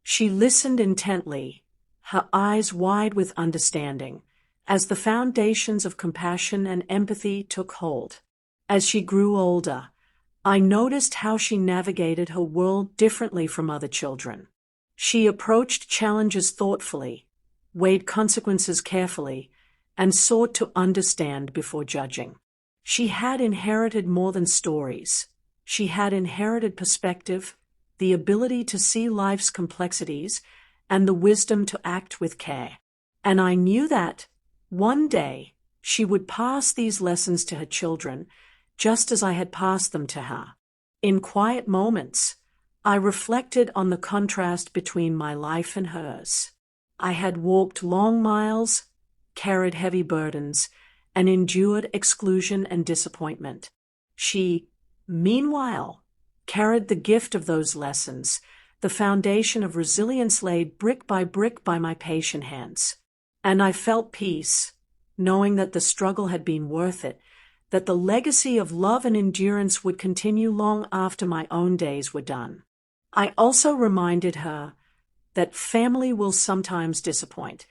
She listened intently, her eyes wide with understanding, as the foundations of compassion and empathy took hold. As she grew older, I noticed how she navigated her world differently from other children. She approached challenges thoughtfully, weighed consequences carefully, and sought to understand before judging. She had inherited more than stories. She had inherited perspective, the ability to see life's complexities, and the wisdom to act with care. And I knew that, one day, she would pass these lessons to her children, just as I had passed them to her. In quiet moments, I reflected on the contrast between my life and hers. I had walked long miles, carried heavy burdens, and endured exclusion and disappointment. She, meanwhile, carried the gift of those lessons, the foundation of resilience laid brick by my patient hands. And I felt peace, knowing that the struggle had been worth it, that the legacy of love and endurance would continue long after my own days were done. I also reminded her that family will sometimes disappoint,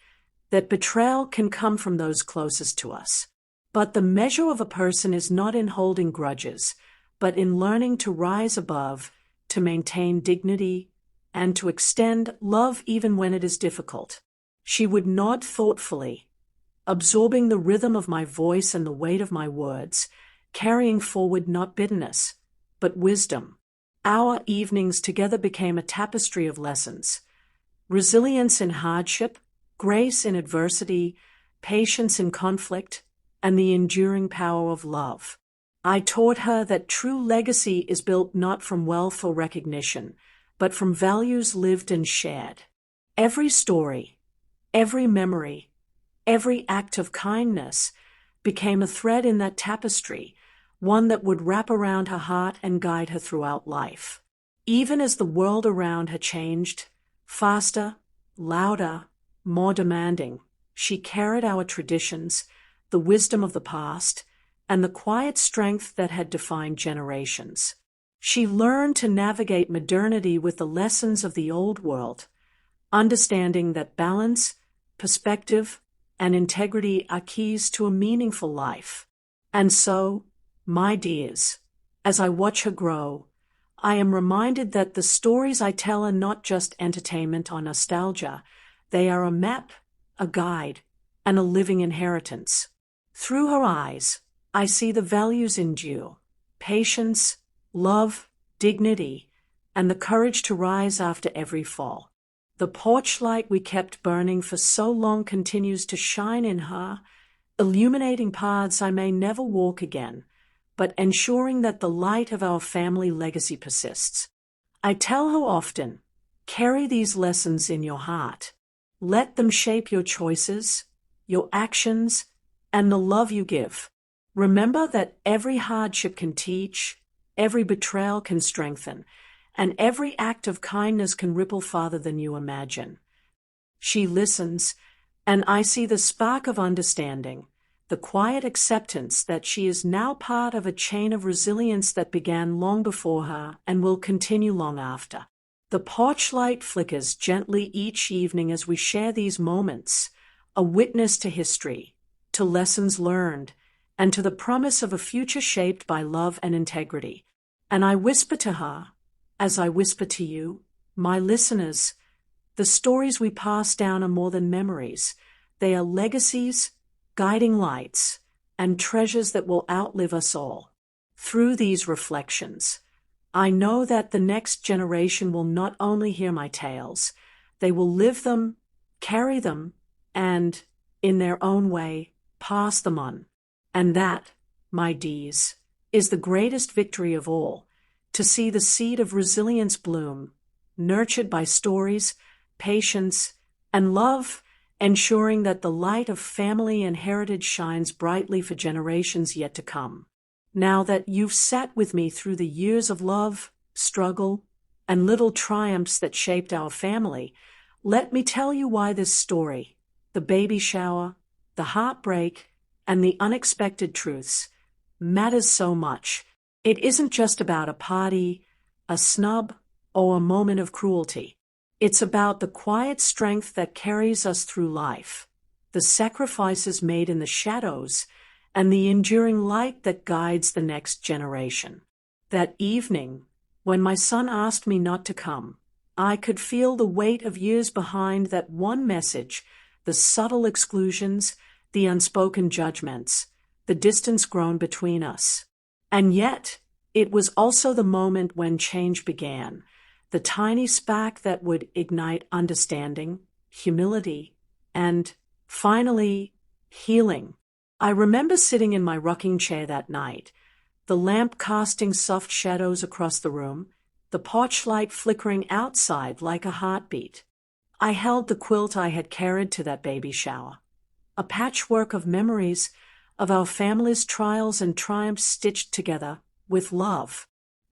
that betrayal can come from those closest to us. But the measure of a person is not in holding grudges, but in learning to rise above, to maintain dignity, and to extend love even when it is difficult. She would nod thoughtfully, absorbing the rhythm of my voice and the weight of my words, carrying forward not bitterness, but wisdom. Our evenings together became a tapestry of lessons: resilience in hardship, grace in adversity, patience in conflict, and the enduring power of love. I taught her that true legacy is built not from wealth or recognition, but from values lived and shared. Every story, every memory, every act of kindness became a thread in that tapestry, one that would wrap around her heart and guide her throughout life. Even as the world around her changed, faster, louder, more demanding, she carried our traditions, the wisdom of the past, and the quiet strength that had defined generations. She learned to navigate modernity with the lessons of the old world, understanding that balance, perspective, and integrity are keys to a meaningful life. And so, my dears, as I watch her grow, I am reminded that the stories I tell are not just entertainment or nostalgia. They are a map, a guide, and a living inheritance. Through her eyes, I see the values endure: patience, love, dignity, and the courage to rise after every fall. The porch light we kept burning for so long continues to shine in her, illuminating paths I may never walk again, but ensuring that the light of our family legacy persists. I tell her often, carry these lessons in your heart. Let them shape your choices, your actions, and the love you give. Remember that every hardship can teach, every betrayal can strengthen, and every act of kindness can ripple farther than you imagine. She listens, and I see the spark of understanding, the quiet acceptance that she is now part of a chain of resilience that began long before her and will continue long after. The porch light flickers gently each evening as we share these moments, a witness to history, to lessons learned, and to the promise of a future shaped by love and integrity. And I whisper to her, as I whisper to you, my listeners, the stories we pass down are more than memories. They are legacies, guiding lights, and treasures that will outlive us all. Through these reflections, I know that the next generation will not only hear my tales, they will live them, carry them, and, in their own way, pass them on. And that, my dears, is the greatest victory of all, to see the seed of resilience bloom, nurtured by stories, patience, and love, ensuring that the light of family and heritage shines brightly for generations yet to come. Now that you've sat with me through the years of love, struggle, and little triumphs that shaped our family, let me tell you why this story, the baby shower, the heartbreak, and the unexpected truths, matters so much. It isn't just about a party, a snub, or a moment of cruelty. It's about the quiet strength that carries us through life, the sacrifices made in the shadows, and the enduring light that guides the next generation. That evening, when my son asked me not to come, I could feel the weight of years behind that one message, the subtle exclusions, the unspoken judgments, the distance grown between us. And yet, it was also the moment when change began, the tiny spark that would ignite understanding, humility, and, finally, healing. I remember sitting in my rocking chair that night, the lamp casting soft shadows across the room, the porch light flickering outside like a heartbeat. I held the quilt I had carried to that baby shower, a patchwork of memories of our family's trials and triumphs stitched together with love.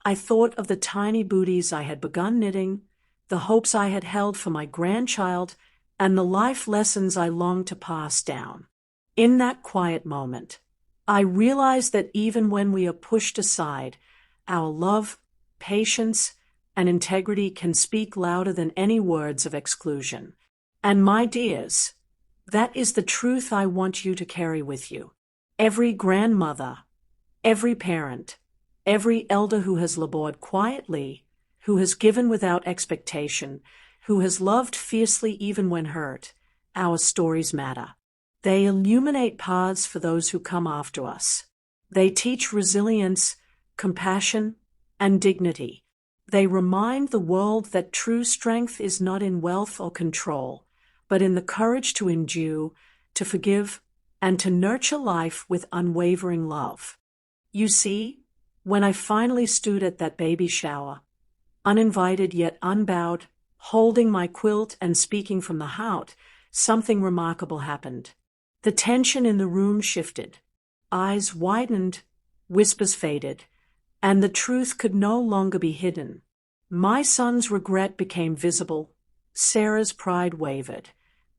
I thought of the tiny booties I had begun knitting, the hopes I had held for my grandchild, and the life lessons I longed to pass down. In that quiet moment, I realized that even when we are pushed aside, our love, patience, and integrity can speak louder than any words of exclusion. And my dears, that is the truth I want you to carry with you. Every grandmother, every parent, every elder who has labored quietly, who has given without expectation, who has loved fiercely even when hurt, our stories matter. They illuminate paths for those who come after us. They teach resilience, compassion, and dignity. They remind the world that true strength is not in wealth or control, but in the courage to endure, to forgive, and to nurture life with unwavering love. You see, when I finally stood at that baby shower, uninvited yet unbowed, holding my quilt and speaking from the heart, something remarkable happened. The tension in the room shifted. Eyes widened, whispers faded, and the truth could no longer be hidden. My son's regret became visible, Sarah's pride wavered,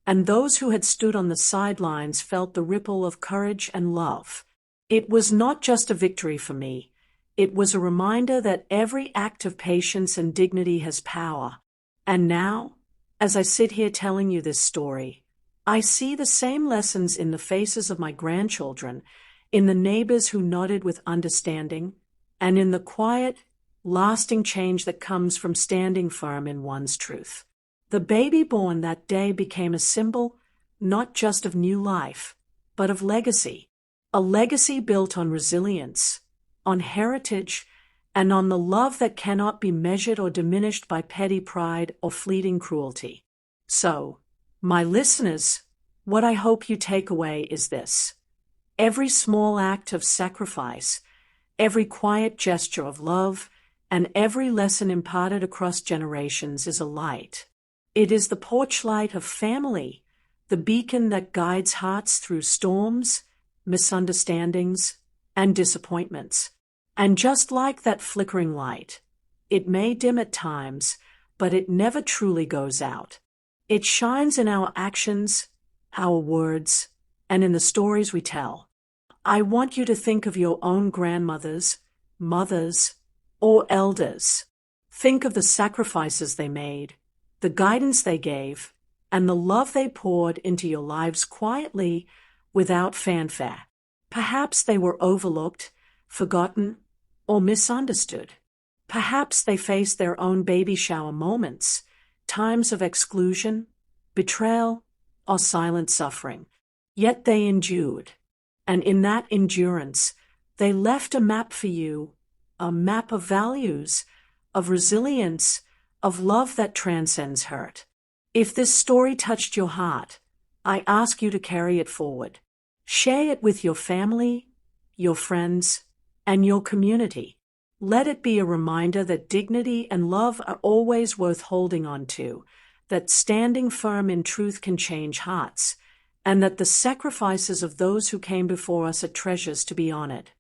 and those who had stood on the sidelines felt the ripple of courage and love. It was not just a victory for me. It was a reminder that every act of patience and dignity has power. And now, as I sit here telling you this story, I see the same lessons in the faces of my grandchildren, in the neighbors who nodded with understanding, and in the quiet, lasting change that comes from standing firm in one's truth. The baby born that day became a symbol not just of new life, but of legacy. A legacy built on resilience, on heritage, and on the love that cannot be measured or diminished by petty pride or fleeting cruelty. So, my listeners, what I hope you take away is this. Every small act of sacrifice, every quiet gesture of love, and every lesson imparted across generations is a light. It is the porch light of family, the beacon that guides hearts through storms, misunderstandings, and disappointments. And just like that flickering light, it may dim at times, but it never truly goes out. It shines in our actions, our words, and in the stories we tell. I want you to think of your own grandmothers, mothers, or elders. Think of the sacrifices they made, the guidance they gave, and the love they poured into your lives quietly, without fanfare. Perhaps they were overlooked, forgotten, or misunderstood. Perhaps they faced their own baby shower moments, times of exclusion, betrayal, or silent suffering. Yet they endured, and in that endurance, they left a map for you, a map of values, of resilience, of love that transcends hurt. If this story touched your heart, I ask you to carry it forward. Share it with your family, your friends, and your community. Let it be a reminder that dignity and love are always worth holding on to, that standing firm in truth can change hearts, and that the sacrifices of those who came before us are treasures to be honored.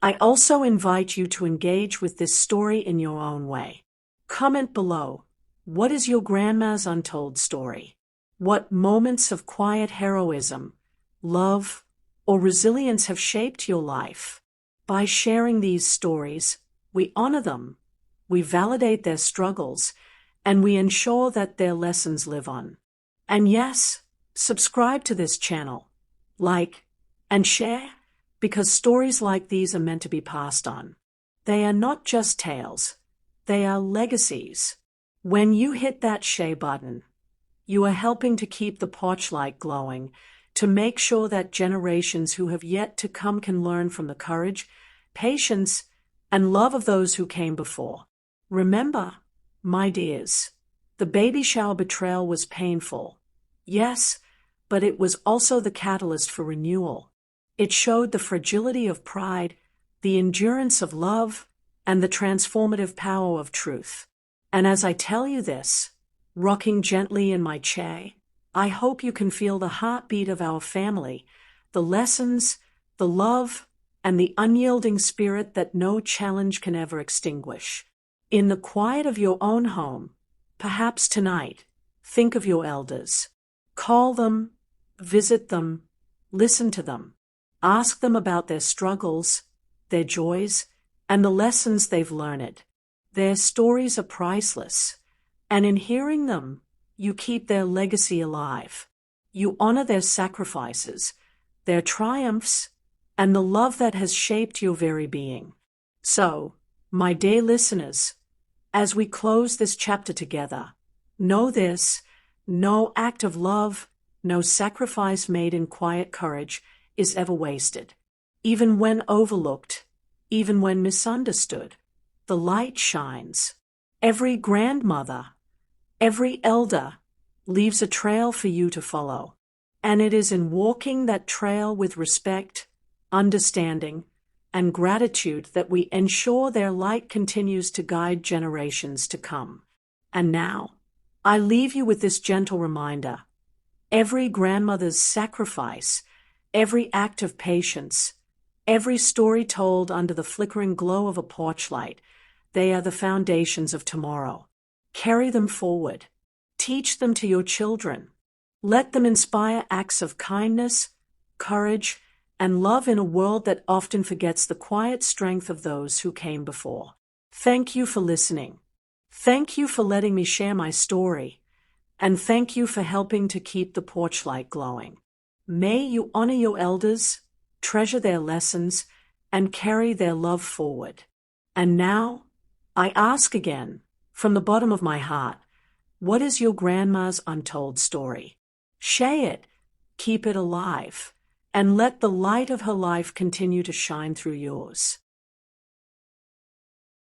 I also invite you to engage with this story in your own way. Comment below. What is your grandma's untold story? What moments of quiet heroism, love, or resilience have shaped your life? By sharing these stories, we honor them, we validate their struggles, and we ensure that their lessons live on. And yes, subscribe to this channel, like, and share, because stories like these are meant to be passed on. They are not just tales, they are legacies. When you hit that share button, you are helping to keep the porch light glowing, to make sure that generations who have yet to come can learn from the courage, patience, and love of those who came before. Remember, my dears, the baby shower betrayal was painful. Yes, but it was also the catalyst for renewal. It showed the fragility of pride, the endurance of love, and the transformative power of truth. And as I tell you this, rocking gently in my chair, I hope you can feel the heartbeat of our family, the lessons, the love, and the unyielding spirit that no challenge can ever extinguish. In the quiet of your own home, perhaps tonight, think of your elders. Call them, visit them, listen to them. Ask them about their struggles, their joys, and the lessons they've learned. Their stories are priceless, and in hearing them, you keep their legacy alive. You honor their sacrifices, their triumphs, and the love that has shaped your very being. So, my dear listeners, as we close this chapter together, know this: no act of love, no sacrifice made in quiet courage is ever wasted. Even when overlooked, even when misunderstood, the light shines. Every grandmother, every elder leaves a trail for you to follow. And it is in walking that trail with respect, understanding, and gratitude that we ensure their light continues to guide generations to come. And now, I leave you with this gentle reminder: every grandmother's sacrifice, every act of patience, every story told under the flickering glow of a porch light, they are the foundations of tomorrow. Carry them forward. Teach them to your children. Let them inspire acts of kindness, courage, and love in a world that often forgets the quiet strength of those who came before. Thank you for listening. Thank you for letting me share my story. And thank you for helping to keep the porch light glowing. May you honor your elders, treasure their lessons, and carry their love forward. And now, I ask again, from the bottom of my heart, what is your grandma's untold story? Share it, keep it alive, and let the light of her life continue to shine through yours.